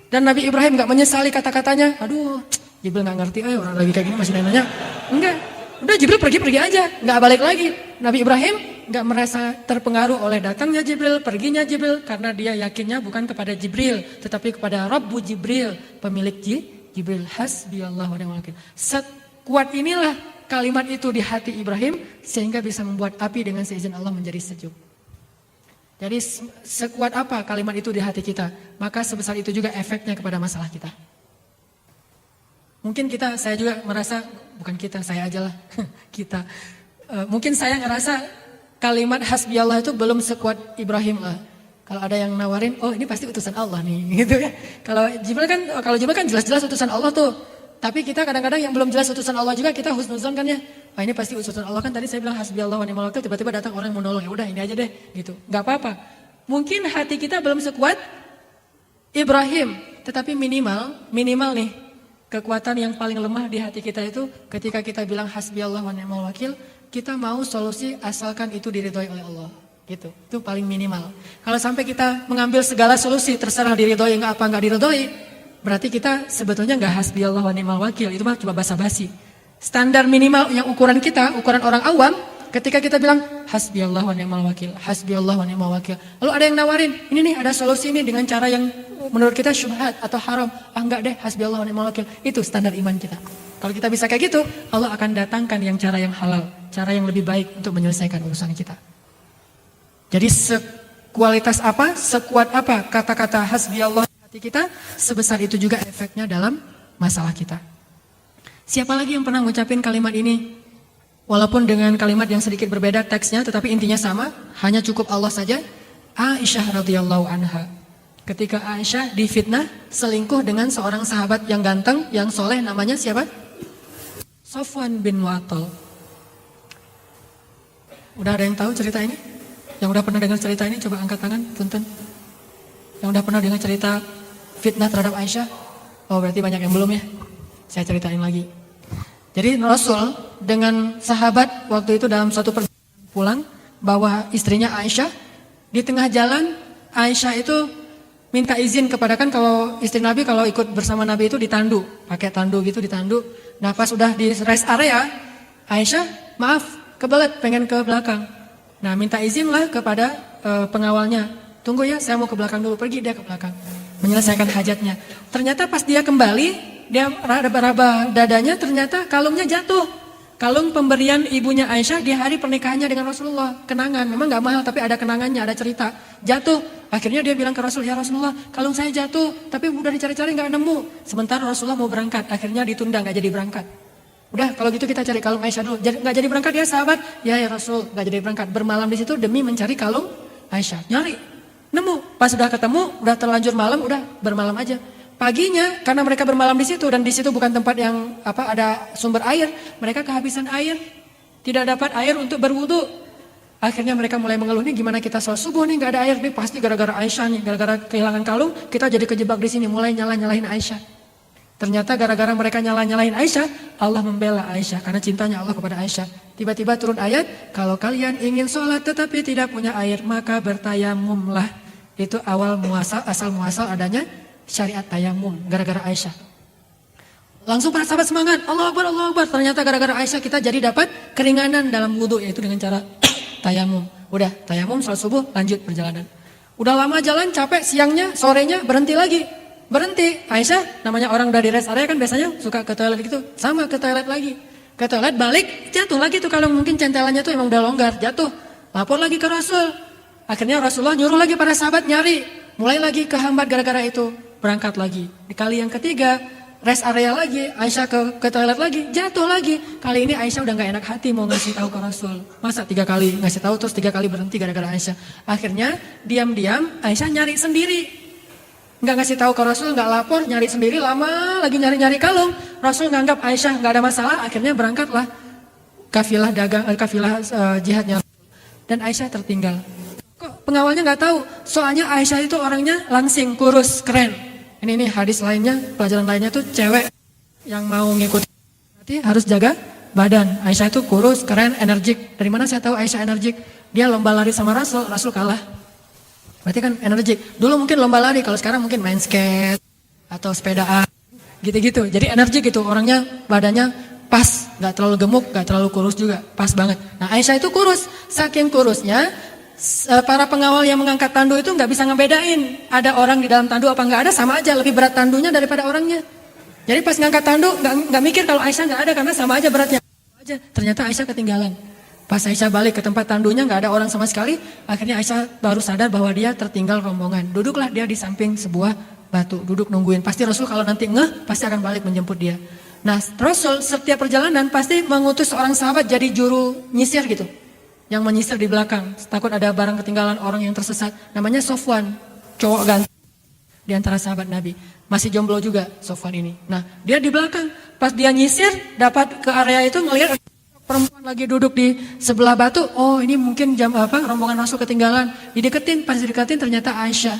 Dan Nabi Ibrahim nggak menyesali kata-katanya. Aduh, Jibril nggak ngerti, orang lagi kayak gini masih nanya. Enggak. Udah Jibril pergi aja, nggak balik lagi. Nabi Ibrahim nggak merasa terpengaruh oleh datangnya Jibril, perginya Jibril, karena dia yakinnya bukan kepada Jibril, tetapi kepada Rabbu Jibril, pemilik Jibril. Hasbiyallah wa ni'mal wakil. Sekuat inilah kalimat itu di hati Ibrahim, sehingga bisa membuat api dengan seizin Allah menjadi sejuk. Jadi sekuat apa kalimat itu di hati kita, maka sebesar itu juga efeknya kepada masalah kita. Mungkin saya juga merasa, bukan kita, saya aja lah, kita. Mungkin saya ngerasa kalimat hasbiyallah itu belum sekuat Ibrahim lah. Kalau ada yang nawarin, oh ini pasti utusan Allah nih, gitu ya. Kalau Jibril kan jelas-jelas utusan Allah tuh. Tapi kita kadang-kadang yang belum jelas utusan Allah juga kita husnuzon kan ya. Wah ini pasti utusan Allah kan tadi saya bilang hasbiyallahu wa ni'mal wakil, tiba-tiba datang orang yang mau nolong, ya udah ini aja deh gitu. Gak apa-apa. Mungkin hati kita belum sekuat Ibrahim, tetapi minimal nih kekuatan yang paling lemah di hati kita itu ketika kita bilang hasbiyallahu wa ni'mal wakil, kita mau solusi asalkan itu diridhoi oleh Allah. Gitu. Itu paling minimal. Kalau sampai kita mengambil segala solusi terserah diridhoi enggak diridhoi, berarti kita sebetulnya enggak hasbiyallah wa ni'mal wakil, itu mah cuma basa-basi. Standar minimal yang ukuran kita, ukuran orang awam, ketika kita bilang hasbiyallah wa ni'mal wakil, hasbiyallah wa ni'mal wakil. Lalu ada yang nawarin, ini nih ada solusi ini dengan cara yang menurut kita syubhat atau haram. Ah enggak deh, hasbiyallah wa ni'mal wakil. Itu standar iman kita. Kalau kita bisa kayak gitu, Allah akan datangkan yang cara yang halal, cara yang lebih baik untuk menyelesaikan urusan kita. Jadi sekualitas apa, sekuat apa kata-kata hasbiyallah di hati kita, sebesar itu juga efeknya dalam masalah kita. Siapa lagi yang pernah ngucapin kalimat ini? Walaupun dengan kalimat yang sedikit berbeda teksnya, tetapi intinya sama, hanya cukup Allah saja. Aisyah radhiyallahu anha. Ketika Aisyah difitnah selingkuh dengan seorang sahabat yang ganteng, yang soleh, namanya siapa? Sofwan bin Mu'attal. Udah ada yang tahu cerita ini? Yang udah pernah dengar cerita ini coba angkat tangan, punten. Yang udah pernah dengar cerita fitnah terhadap Aisyah? Oh berarti banyak yang belum ya. Saya ceritain lagi. Jadi Rasul dengan sahabat waktu itu dalam suatu perjalanan pulang bawa istrinya Aisyah. Di tengah jalan Aisyah itu minta izin kepada, kan kalau istri Nabi kalau ikut bersama Nabi itu ditandu. Pakai tandu gitu ditandu. Nah pas udah di rest area Aisyah maaf kebelet pengen ke belakang. Nah minta izinlah kepada pengawalnya. Tunggu ya saya mau ke belakang dulu. Pergi dia ke belakang. Menyelesaikan hajatnya. Ternyata pas dia kembali dia raba-raba dadanya, ternyata kalungnya jatuh. Kalung pemberian ibunya Aisyah di hari pernikahannya dengan Rasulullah. Kenangan, memang gak mahal tapi ada kenangannya, ada cerita. Jatuh, akhirnya dia bilang ke Rasul, ya Rasulullah kalung saya jatuh tapi udah dicari-cari gak nemu. Sementara Rasulullah mau berangkat, akhirnya ditunda gak jadi berangkat. Udah kalau gitu kita cari kalung Aisyah dulu. Gak jadi berangkat ya sahabat? Ya Rasul gak jadi berangkat. Bermalam di situ demi mencari kalung Aisyah. Nyari, nemu. Pas udah ketemu, udah terlanjur malam, udah bermalam aja. Paginya karena mereka bermalam di situ dan di situ bukan tempat yang ada sumber air, mereka kehabisan air, tidak dapat air untuk berwudu. Akhirnya mereka mulai mengeluh, nih gimana kita sholat subuh nih nggak ada air nih, pasti gara-gara Aisyah nih, gara-gara kehilangan kalung kita jadi kejebak di sini, mulai nyalahin Aisyah. Ternyata gara-gara mereka nyalahin Aisyah, Allah membela Aisyah karena cintanya Allah kepada Aisyah. Tiba-tiba turun ayat, kalau kalian ingin sholat tetapi tidak punya air maka bertayamumlah. Itu asal muasal adanya syariat tayamum gara-gara Aisyah. Langsung para sahabat semangat, Allah Akbar, Allah Akbar. Ternyata gara-gara Aisyah kita jadi dapat keringanan dalam wudhu, yaitu dengan cara tayamum. Udah tayamum, sholat subuh, lanjut perjalanan. Udah lama jalan, capek, siangnya, sorenya berhenti lagi. Berhenti, Aisyah namanya orang udah di rest area kan biasanya suka ke toilet gitu. Sama ke toilet lagi. Ke toilet balik, jatuh lagi tuh kalau mungkin centelannya tuh emang udah longgar, jatuh. Lapor lagi ke Rasul. Akhirnya Rasulullah nyuruh lagi para sahabat nyari. Mulai lagi kehambat gara-gara itu. Berangkat lagi. Di kali yang ketiga, rest area lagi, Aisyah ke toilet lagi, jatuh lagi. Kali ini Aisyah udah gak enak hati mau ngasih tahu ke Rasul. Masa 3 kali ngasih tahu terus 3 kali berhenti gara-gara Aisyah. Akhirnya diam-diam Aisyah nyari sendiri. Gak ngasih tahu ke Rasul, gak lapor, nyari sendiri, lama lagi nyari-nyari kalung. Rasul nganggap Aisyah gak ada masalah, akhirnya berangkatlah kafilah jihadnya. Dan Aisyah tertinggal. Kok pengawalnya gak tahu? Soalnya Aisyah itu orangnya langsing, kurus, keren. Ini hadis lainnya, pelajaran lainnya tuh cewek yang mau ngikut berarti harus jaga badan. Aisyah itu kurus, keren, energik. Dari mana saya tahu Aisyah energik? Dia lomba lari sama Rasul, Rasul kalah. Berarti kan energik. Dulu mungkin lomba lari, kalau sekarang mungkin main skate atau sepedaan, gitu-gitu. Jadi energik gitu, orangnya badannya pas, gak terlalu gemuk, gak terlalu kurus juga, pas banget. Nah Aisyah itu kurus, saking kurusnya para pengawal yang mengangkat tandu itu nggak bisa ngebedain ada orang di dalam tandu apa nggak ada, sama aja lebih berat tandunya daripada orangnya. Jadi pas ngangkat tandu nggak mikir kalau Aisyah nggak ada karena sama aja beratnya. Ternyata Aisyah ketinggalan. Pas Aisyah balik ke tempat tandunya nggak ada orang sama sekali. Akhirnya Aisyah baru sadar bahwa dia tertinggal rombongan. Duduklah dia di samping sebuah batu, duduk nungguin. Pasti Rasul kalau nanti pasti akan balik menjemput dia. Nah Rasul setiap perjalanan pasti mengutus seorang sahabat jadi juru nyisir gitu. yang menyisir di belakang. Takut ada barang ketinggalan orang yang tersesat. Namanya Sofwan, cowok ganteng di antara sahabat Nabi. Masih jomblo juga Sofwan ini. Nah, dia di belakang. Pas dia nyisir, dapat ke area itu ngelihat perempuan lagi duduk di sebelah batu. Oh, ini mungkin rombongan Rasul ketinggalan. Dideketin, pas dideketin ternyata Aisyah.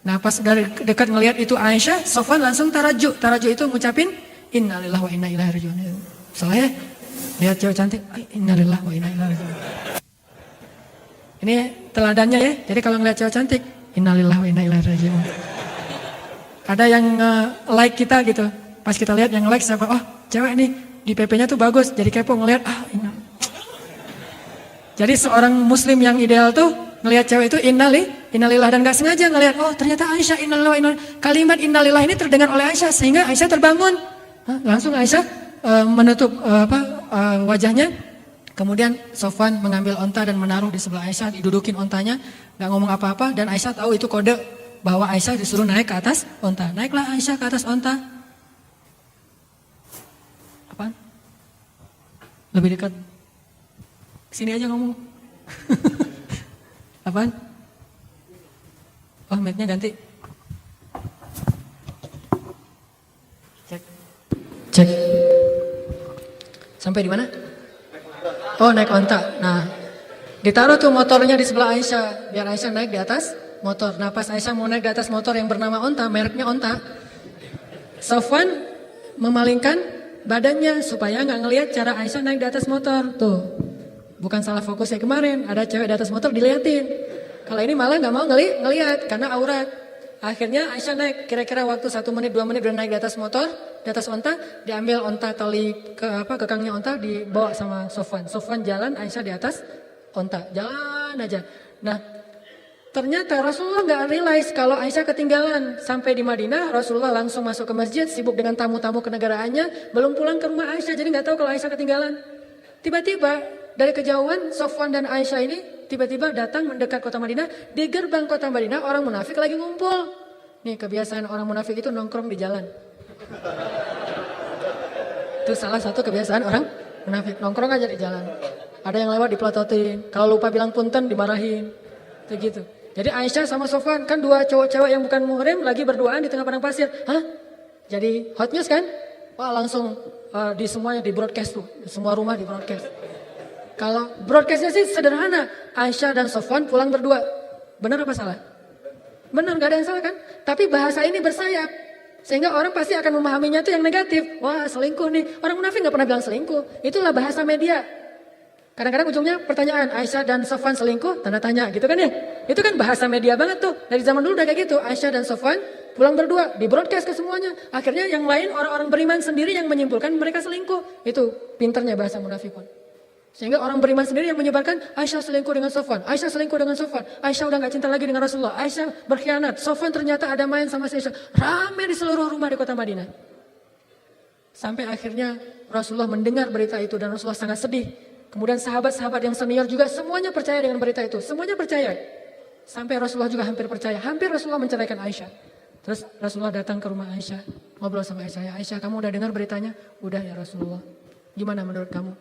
Nah, pas dari dekat ngelihat itu Aisyah, Sofwan langsung tarajuk. Tarajuk itu ngucapin innalillahi wa inna ilaihi rajiun. Salah ya? Lihat cewek cantik, innalillahi wa inna ilaihi rajiun. Ini teladannya ya. Jadi kalau ngelihat cewek cantik, innalillahi wa inna ilaihi rajiun. Ada yang like kita gitu. Pas kita lihat yang like siapa? Oh, cewek nih di PP-nya tuh bagus. Jadi kepo ngelihat Jadi seorang muslim yang ideal tuh ngelihat cewek itu innalillah dan gak sengaja ngelihat oh ternyata Aisyah innalillah. Kalimat innalillah ini terdengar oleh Aisyah sehingga Aisyah terbangun. Langsung Aisyah menutup wajahnya. Kemudian Sofwan mengambil onta dan menaruh di sebelah Aisyah, didudukin ontanya, gak ngomong apa-apa dan Aisyah tahu itu kode bahwa Aisyah disuruh naik ke atas onta. Naiklah Aisyah ke atas onta. Apaan? Lebih dekat. Sini aja ngomong. Apaan? Oh, mic-nya ganti. Cek. Sampai di mana? Oh, naik onta. Nah, ditaruh tuh motornya di sebelah Aisyah. Biar Aisyah naik di atas motor. Nah, pas Aisyah mau naik di atas motor yang bernama onta, mereknya onta. Sofwan memalingkan badannya supaya nggak ngelihat cara Aisyah naik di atas motor. Tuh. Bukan salah fokus ya kemarin, ada cewek di atas motor diliatin. Kalau ini malah nggak mau ngelihat karena aurat. Akhirnya Aisyah naik, kira-kira waktu 1 menit 2 menit udah naik di atas motor, di atas onta, diambil onta tali kekangnya onta dibawa sama Sofwan. Sofwan jalan, Aisyah di atas onta, jalan aja. Nah, ternyata Rasulullah nggak realize kalau Aisyah ketinggalan. Sampai di Madinah, Rasulullah langsung masuk ke masjid, sibuk dengan tamu-tamu kenegaraannya, belum pulang ke rumah Aisyah, jadi nggak tahu kalau Aisyah ketinggalan. Tiba-tiba dari kejauhan Sofwan dan Aisyah ini tiba-tiba datang mendekat kota Madinah. Di gerbang kota Madinah orang munafik lagi ngumpul. Nih kebiasaan orang munafik itu nongkrong di jalan. Itu salah satu kebiasaan orang munafik, nongkrong aja di jalan. Ada yang lewat dipelototin, kalau lupa bilang punten dimarahin. Itu gitu. Jadi Aisyah sama Sofwan kan dua cowok-cewek yang bukan muhrim lagi berduaan di tengah padang pasir. Hah? Jadi hot news kan? Wah langsung di semuanya di broadcast tuh, semua rumah di broadcast. Kalau broadcastnya sih sederhana, Aisyah dan Sofwan pulang berdua. Benar apa salah? Benar, gak ada yang salah kan? Tapi bahasa ini bersayap. Sehingga orang pasti akan memahaminya itu yang negatif. Wah selingkuh nih, orang munafik gak pernah bilang selingkuh. Itulah bahasa media. Kadang-kadang ujungnya pertanyaan, Aisyah dan Sofwan selingkuh? Tanda tanya gitu kan ya. Itu kan bahasa media banget tuh. Dari zaman dulu udah kayak gitu, Aisyah dan Sofwan pulang berdua, di broadcast ke semuanya. Akhirnya yang lain orang-orang beriman sendiri yang menyimpulkan mereka selingkuh. Itu pinternya bahasa munafikun. Sehingga orang beriman sendiri yang menyebarkan Aisyah selingkuh dengan Sofwan, Aisyah selingkuh dengan Sofwan, Aisyah udah gak cinta lagi dengan Rasulullah, Aisyah berkhianat, Sofwan ternyata ada main sama si Aisyah. Ramai di seluruh rumah di kota Madinah. Sampai akhirnya Rasulullah mendengar berita itu dan Rasulullah sangat sedih. Kemudian sahabat-sahabat yang senior juga semuanya percaya dengan berita itu, semuanya percaya. Sampai Rasulullah juga hampir percaya, hampir Rasulullah menceraikan Aisyah. Terus Rasulullah datang ke rumah Aisyah, ngobrol sama Aisyah, Aisyah kamu udah dengar beritanya? Udah ya Rasulullah, gimana menurut kamu?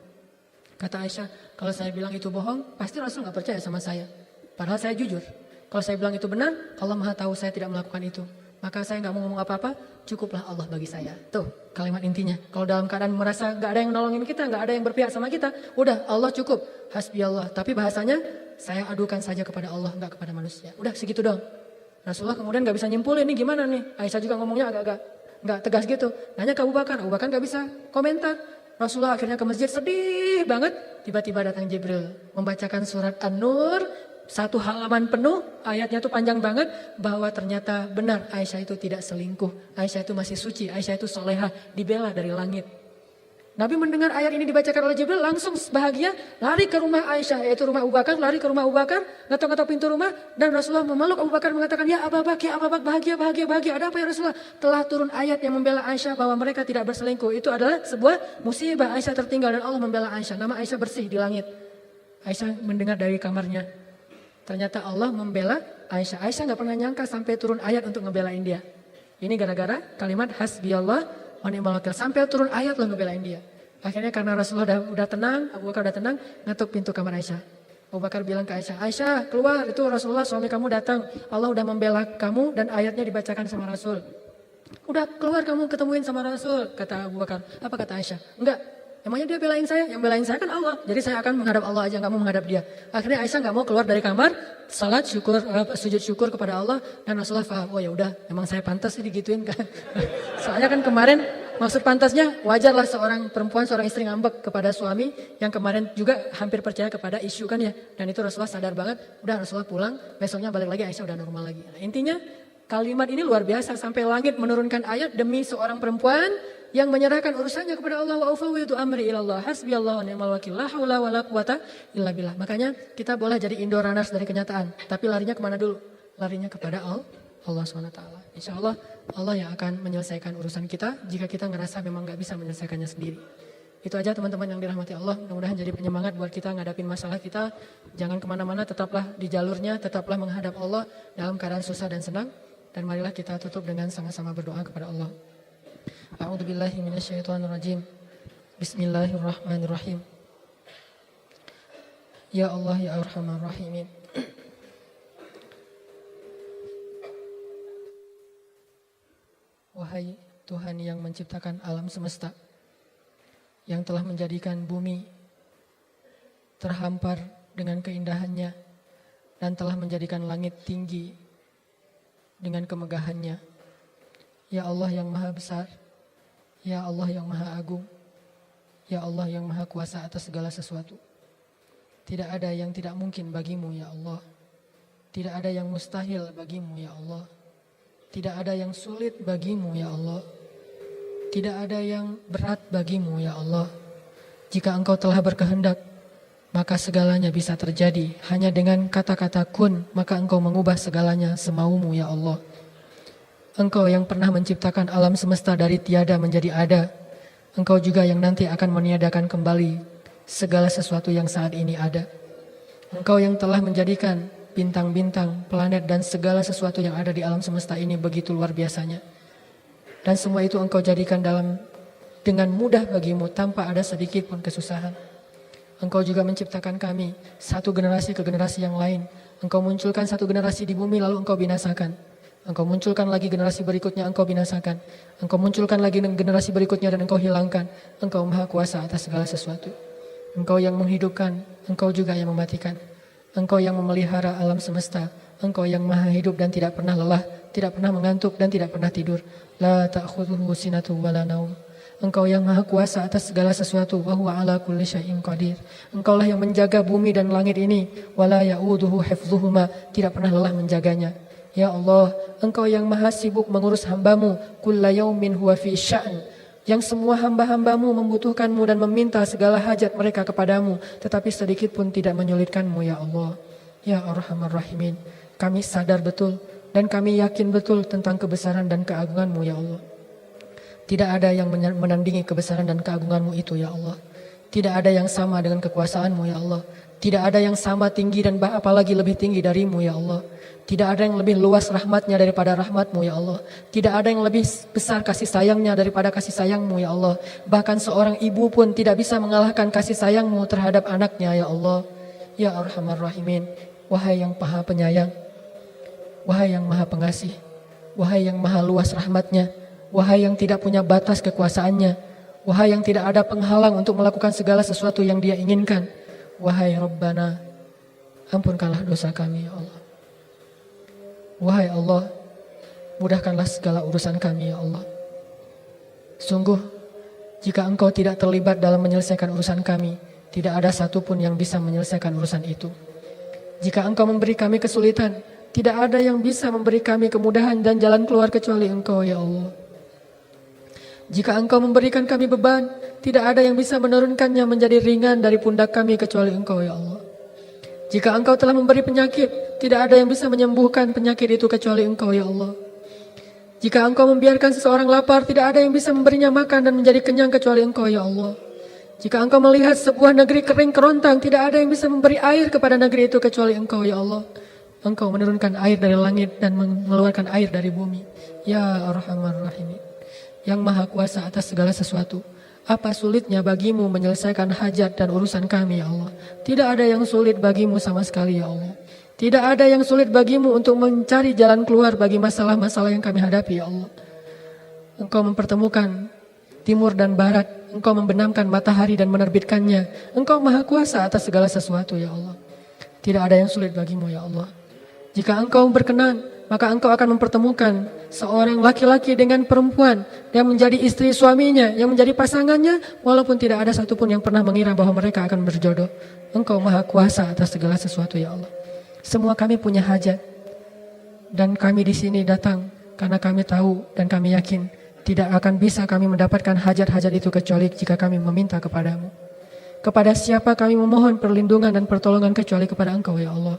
Kata Aisyah, kalau saya bilang itu bohong, pasti Rasul gak percaya sama saya. Padahal saya jujur. Kalau saya bilang itu benar, Allah Maha tahu saya tidak melakukan itu. Maka saya gak mau ngomong apa-apa, cukuplah Allah bagi saya. Tuh kalimat intinya. Kalau dalam keadaan merasa gak ada yang nolongin kita, gak ada yang berpihak sama kita, udah Allah cukup. Hasbi Allah. Tapi bahasanya, saya adukan saja kepada Allah, gak kepada manusia. Udah segitu dong. Rasulullah kemudian gak bisa nyimpulin ini gimana nih. Aisyah juga ngomongnya agak-agak gak tegas gitu. Nanya ke Abu Bakar gak bisa komentar. Rasulullah akhirnya ke masjid sedih banget. Tiba-tiba datang Jibril membacakan surat An-Nur. 1 halaman penuh, ayatnya tuh panjang banget. Bahwa ternyata benar Aisyah itu tidak selingkuh. Aisyah itu masih suci, Aisyah itu solehah, dibela dari langit. Nabi mendengar ayat ini dibacakan oleh Jibril langsung bahagia lari ke rumah Aisyah, yaitu rumah Abu Bakar, lari ke rumah Abu Bakar, ngetok-ngetok pintu rumah dan Rasulullah memeluk Abu Bakar mengatakan, ya Abu Bakar, bahagia, ada apa ya Rasulullah? Telah turun ayat yang membela Aisyah bahwa mereka tidak berselingkuh. Itu adalah sebuah musibah, Aisyah tertinggal dan Allah membela Aisyah. Nama Aisyah bersih di langit. Aisyah mendengar dari kamarnya. Ternyata Allah membela Aisyah. Aisyah gak pernah nyangka sampai turun ayat untuk ngebelain dia. Ini gara-gara kalimat hasbiyallah wa ni'mal wakil. Sampai turun ayat lo ngebelain dia. Akhirnya karena Rasulullah udah tenang, Abu Bakar udah tenang, ngetuk pintu kamar Aisyah. Abu Bakar bilang ke Aisyah, Aisyah keluar, itu Rasulullah suami kamu datang. Allah udah membela kamu dan ayatnya dibacakan sama Rasul. Udah keluar kamu ketemuin sama Rasul, kata Abu Bakar. Apa kata Aisyah? Enggak, emangnya dia belain saya? Yang belain saya kan Allah. Jadi saya akan menghadap Allah aja, nggak mau menghadap dia. Akhirnya Aisyah nggak mau keluar dari kamar, salat syukur, sujud syukur kepada Allah. Dan Rasulullah paham, oh ya udah, emang saya pantas sih digituin kan. Soalnya kan kemarin maksud pantasnya wajarlah seorang perempuan, seorang istri ngambek kepada suami yang kemarin juga hampir percaya kepada isu kan ya. Dan itu Rasulullah sadar banget, udah Rasulullah pulang, besoknya balik lagi Aisyah udah normal lagi. Nah, intinya kalimat ini luar biasa sampai langit menurunkan ayat demi seorang perempuan yang menyerahkan urusannya kepada Allah. Wa ufawwidu amri ilallah hasbiyallahu wa ni'mal wakil la haula wala quwata illa billah. Makanya kita boleh jadi Indoranas dari kenyataan, tapi larinya kemana dulu? Larinya kepada Allah SWT. Insya Allah Allah yang akan menyelesaikan urusan kita jika kita ngerasa memang gak bisa menyelesaikannya sendiri. Itu aja teman-teman yang dirahmati Allah. Mudah-mudahan jadi penyemangat buat kita ngadapin masalah kita. Jangan kemana-mana, tetaplah di jalurnya, tetaplah menghadap Allah dalam keadaan susah dan senang. Dan marilah kita tutup dengan sama-sama berdoa kepada Allah. A'udzubillahi minasyaitonirrajim. Bismillahirrahmanirrahim. Ya Allah ya Arhamar Rahimin. Wahai Tuhan yang menciptakan alam semesta, yang telah menjadikan bumi terhampar dengan keindahannya dan telah menjadikan langit tinggi dengan kemegahannya. Ya Allah yang maha besar, ya Allah yang maha agung, ya Allah yang maha kuasa atas segala sesuatu. Tidak ada yang tidak mungkin bagimu ya Allah. Tidak ada yang mustahil bagimu ya Allah. Tidak ada yang sulit bagimu ya Allah. Tidak ada yang berat bagimu ya Allah. Jika Engkau telah berkehendak, maka segalanya bisa terjadi. Hanya dengan kata-kata kun, maka Engkau mengubah segalanya semaumu ya Allah. Engkau yang pernah menciptakan alam semesta dari tiada menjadi ada. Engkau juga yang nanti akan meniadakan kembali segala sesuatu yang saat ini ada. Engkau yang telah menjadikan bintang-bintang, planet dan segala sesuatu yang ada di alam semesta ini begitu luar biasanya. Dan semua itu Engkau jadikan dengan mudah bagimu tanpa ada sedikit pun kesusahan. Engkau juga menciptakan kami satu generasi ke generasi yang lain. Engkau munculkan satu generasi di bumi lalu Engkau binasakan. Engkau munculkan lagi generasi berikutnya Engkau binasakan. Engkau munculkan lagi generasi berikutnya dan Engkau hilangkan. Engkau maha kuasa atas segala sesuatu. Engkau yang menghidupkan, Engkau juga yang mematikan. Engkau yang memelihara alam semesta. Engkau yang maha hidup dan tidak pernah lelah, tidak pernah mengantuk dan tidak pernah tidur. La ta'khudhuhu sinatu wa la naum. Engkau yang maha kuasa atas segala sesuatu. Wa huwa ala kulli syai'in qadir. Engkaulah yang menjaga bumi dan langit ini. Wa la ya'uduhu hifdhuhuma. Tidak pernah lelah menjaganya. Ya Allah, Engkau yang maha sibuk mengurus hambamu. Kulla yaumin huwa fi sya'n. Yang semua hamba-hambamu membutuhkanmu dan meminta segala hajat mereka kepadamu. Tetapi sedikit pun tidak menyulitkanmu ya Allah. Ya Arhamar Rahimin. Kami sadar betul dan kami yakin betul tentang kebesaran dan keagunganmu ya Allah. Tidak ada yang menandingi kebesaran dan keagunganmu itu ya Allah. Tidak ada yang sama dengan kekuasaanmu ya Allah. Tidak ada yang sama tinggi dan apalagi lebih tinggi darimu ya Allah. Tidak ada yang lebih luas rahmatnya daripada rahmatmu ya Allah. Tidak ada yang lebih besar kasih sayangnya daripada kasih sayangmu ya Allah. Bahkan seorang ibu pun tidak bisa mengalahkan kasih sayangmu terhadap anaknya ya Allah. Ya Arhamar Rahimin. Wahai yang maha penyayang. Wahai yang maha pengasih. Wahai yang maha luas rahmatnya. Wahai yang tidak punya batas kekuasaannya. Wahai yang tidak ada penghalang untuk melakukan segala sesuatu yang dia inginkan. Wahai Rabbana, ampunkanlah dosa kami ya Allah. Wahai Allah, mudahkanlah segala urusan kami ya Allah. Sungguh, jika Engkau tidak terlibat dalam menyelesaikan urusan kami, tidak ada satupun yang bisa menyelesaikan urusan itu. Jika Engkau memberi kami kesulitan, tidak ada yang bisa memberi kami kemudahan dan jalan keluar kecuali Engkau ya Allah. Jika Engkau memberikan kami beban, tidak ada yang bisa menurunkannya menjadi ringan dari pundak kami kecuali Engkau ya Allah. Jika Engkau telah memberi penyakit, tidak ada yang bisa menyembuhkan penyakit itu kecuali Engkau ya Allah. Jika Engkau membiarkan seseorang lapar, tidak ada yang bisa memberinya makan dan menjadi kenyang kecuali Engkau ya Allah. Jika Engkau melihat sebuah negeri kering kerontang, tidak ada yang bisa memberi air kepada negeri itu kecuali Engkau ya Allah. Engkau menurunkan air dari langit dan mengeluarkan air dari bumi. Ya Arhamar Rahimin. Yang maha kuasa atas segala sesuatu. Apa sulitnya bagimu menyelesaikan hajat dan urusan kami ya Allah? Tidak ada yang sulit bagimu sama sekali ya Allah. Tidak ada yang sulit bagimu untuk mencari jalan keluar bagi masalah-masalah yang kami hadapi ya Allah. Engkau mempertemukan timur dan barat, Engkau membenamkan matahari dan menerbitkannya. Engkau maha kuasa atas segala sesuatu ya Allah. Tidak ada yang sulit bagimu ya Allah. Jika Engkau berkenan, maka Engkau akan mempertemukan seorang laki-laki dengan perempuan yang menjadi istri suaminya, yang menjadi pasangannya, walaupun tidak ada satupun yang pernah mengira bahwa mereka akan berjodoh. Engkau maha kuasa atas segala sesuatu ya Allah. Semua kami punya hajat, dan kami di sini datang karena kami tahu dan kami yakin tidak akan bisa kami mendapatkan hajat-hajat itu kecuali jika kami meminta kepadamu. Kepada siapa kami memohon perlindungan dan pertolongan kecuali kepada Engkau ya Allah.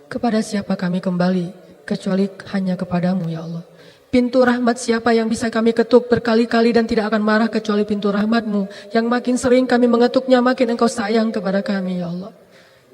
Kepada siapa kami kembali kecuali hanya kepadamu ya Allah. Pintu rahmat siapa yang bisa kami ketuk berkali-kali dan tidak akan marah kecuali pintu rahmatmu. Yang makin sering kami mengetuknya makin Engkau sayang kepada kami ya Allah.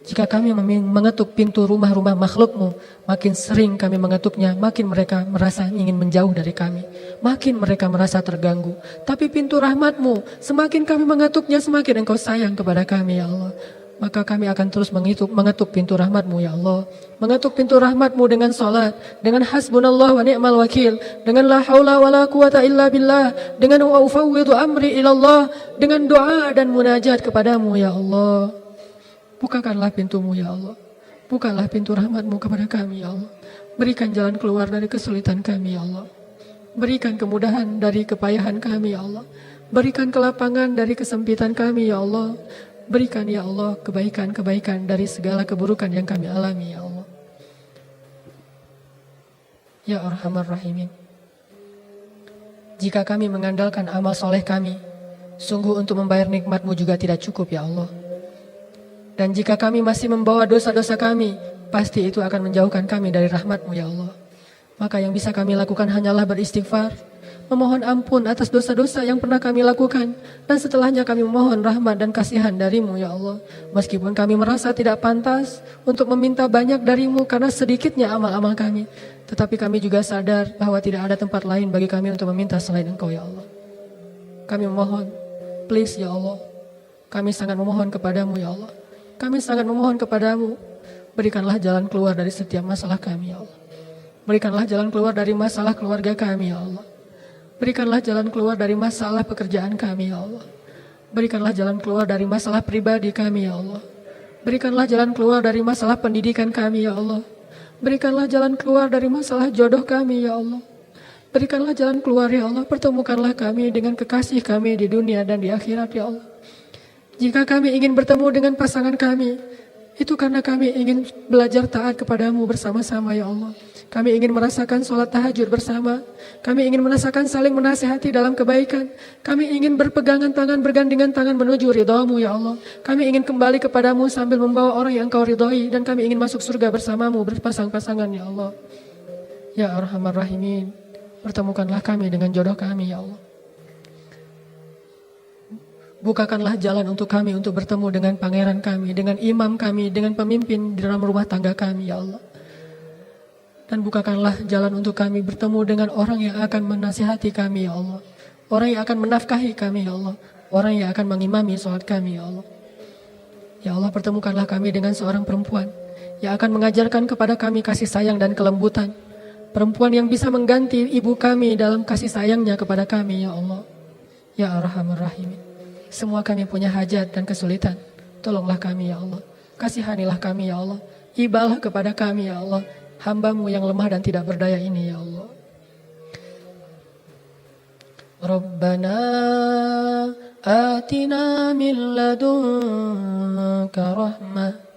Jika kami mengetuk pintu rumah-rumah makhlukmu, makin sering kami mengetuknya, makin mereka merasa ingin menjauh dari kami. Makin mereka merasa terganggu. Tapi pintu rahmatmu, semakin kami mengetuknya, semakin Engkau sayang kepada kami ya Allah. Maka kami akan terus mengetuk pintu rahmatmu ya Allah. Mengetuk pintu rahmatmu dengan salat, dengan hasbunallah wa ni'mal wakil, dengan la haula wa la quwata illa billah, dengan wa ufawwidu amri ilallah, dengan doa dan munajat kepadamu ya Allah. Bukakanlah pintumu ya Allah. Bukalah pintu rahmatmu kepada kami ya Allah. Berikan jalan keluar dari kesulitan kami ya Allah. Berikan kemudahan dari kepayahan kami ya Allah. Berikan kelapangan dari kesempitan kami ya Allah. Berikan ya Allah kebaikan-kebaikan dari segala keburukan yang kami alami ya Allah. Ya Arhamar Rahimin. Jika kami mengandalkan amal soleh kami, sungguh untuk membayar nikmat-Mu juga tidak cukup ya Allah. Dan jika kami masih membawa dosa-dosa kami, pasti itu akan menjauhkan kami dari rahmat-Mu ya Allah. Maka yang bisa kami lakukan hanyalah beristighfar, memohon ampun atas dosa-dosa yang pernah kami lakukan, dan setelahnya kami memohon rahmat dan kasihan dari-Mu ya Allah. Meskipun kami merasa tidak pantas untuk meminta banyak dari-Mu karena sedikitnya amal-amal kami, tetapi kami juga sadar bahwa tidak ada tempat lain bagi kami untuk meminta selain Engkau ya Allah. Kami memohon, please ya Allah, kami sangat memohon kepadamu ya Allah. Kami sangat memohon kepadamu, berikanlah jalan keluar dari setiap masalah kami ya Allah. Berikanlah jalan keluar dari masalah keluarga kami ya Allah. Berikanlah jalan keluar dari masalah pekerjaan kami ya Allah. Berikanlah jalan keluar dari masalah pribadi kami ya Allah. Berikanlah jalan keluar dari masalah pendidikan kami ya Allah. Berikanlah jalan keluar dari masalah jodoh kami ya Allah. Berikanlah jalan keluar ya Allah. Pertemukanlah kami dengan kekasih kami di dunia dan di akhirat ya Allah. Jika kami ingin bertemu dengan pasangan kami, itu karena kami ingin belajar taat kepadamu bersama-sama ya Allah. Kami ingin merasakan sholat tahajud bersama. Kami ingin merasakan saling menasihati dalam kebaikan. Kami ingin berpegangan tangan, bergandengan tangan menuju ridhamu ya Allah. Kami ingin kembali kepadamu sambil membawa orang yang Engkau ridhai. Dan kami ingin masuk surga bersamamu berpasang-pasangan ya Allah. Ya Arhamar Rahimin, pertemukanlah kami dengan jodoh kami ya Allah. Bukakanlah jalan untuk kami untuk bertemu dengan pangeran kami, dengan imam kami, dengan pemimpin di dalam rumah tangga kami ya Allah. Dan bukakanlah jalan untuk kami bertemu dengan orang yang akan menasihati kami ya Allah. Orang yang akan menafkahi kami ya Allah. Orang yang akan mengimami sholat kami ya Allah. Ya Allah, pertemukanlah kami dengan seorang perempuan yang akan mengajarkan kepada kami kasih sayang dan kelembutan. Perempuan yang bisa mengganti ibu kami dalam kasih sayangnya kepada kami ya Allah. Ya Arhamar Rahimin. Semua kami punya hajat dan kesulitan. Tolonglah kami ya Allah. Kasihanilah kami ya Allah. Ibalah kepada kami ya Allah. Hamba-Mu yang lemah dan tidak berdaya ini ya Allah. Rabbana atina min ladunka rahmah.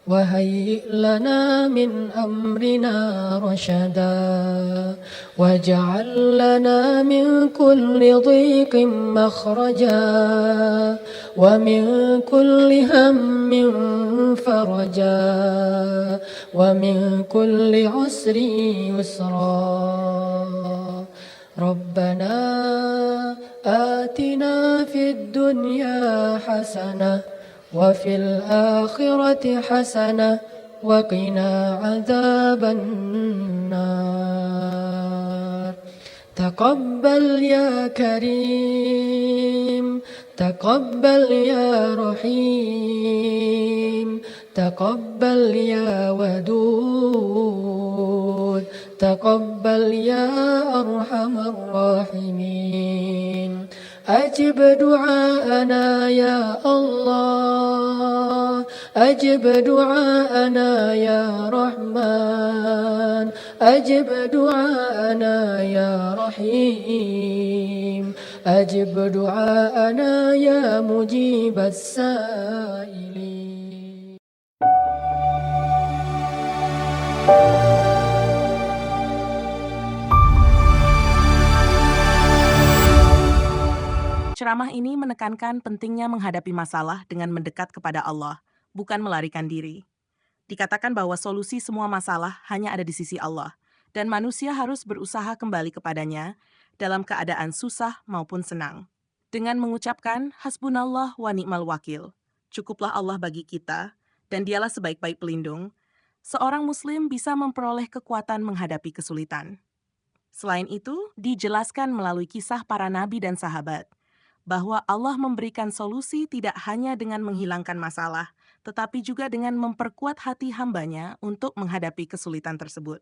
وهيئ لنا من أمرنا رشدا واجعل لنا من كل ضيق مخرجا ومن كل هم فرجا ومن كل عسر يسرا ربنا آتنا في الدنيا حسنة وفي الآخرة حسنة وقنا عذاب النار تقبل يا كريم، تقبل يا رحيم، تقبل يا ودود، تقبل يا أرحم الراحمين. أجب دعاءنا يا الله، أجب دعاءنا يا رحمن، أجب دعاءنا يا رحيم، أجب دعاءنا يا مجيب السائلين. Ceramah ini menekankan pentingnya menghadapi masalah dengan mendekat kepada Allah, bukan melarikan diri. Dikatakan bahwa solusi semua masalah hanya ada di sisi Allah, dan manusia harus berusaha kembali kepadanya dalam keadaan susah maupun senang. Dengan mengucapkan hasbunallah wa ni'mal wakil, cukuplah Allah bagi kita, dan dialah sebaik-baik pelindung, seorang muslim bisa memperoleh kekuatan menghadapi kesulitan. Selain itu, dijelaskan melalui kisah para nabi dan sahabat, bahwa Allah memberikan solusi tidak hanya dengan menghilangkan masalah, tetapi juga dengan memperkuat hati hambanya untuk menghadapi kesulitan tersebut.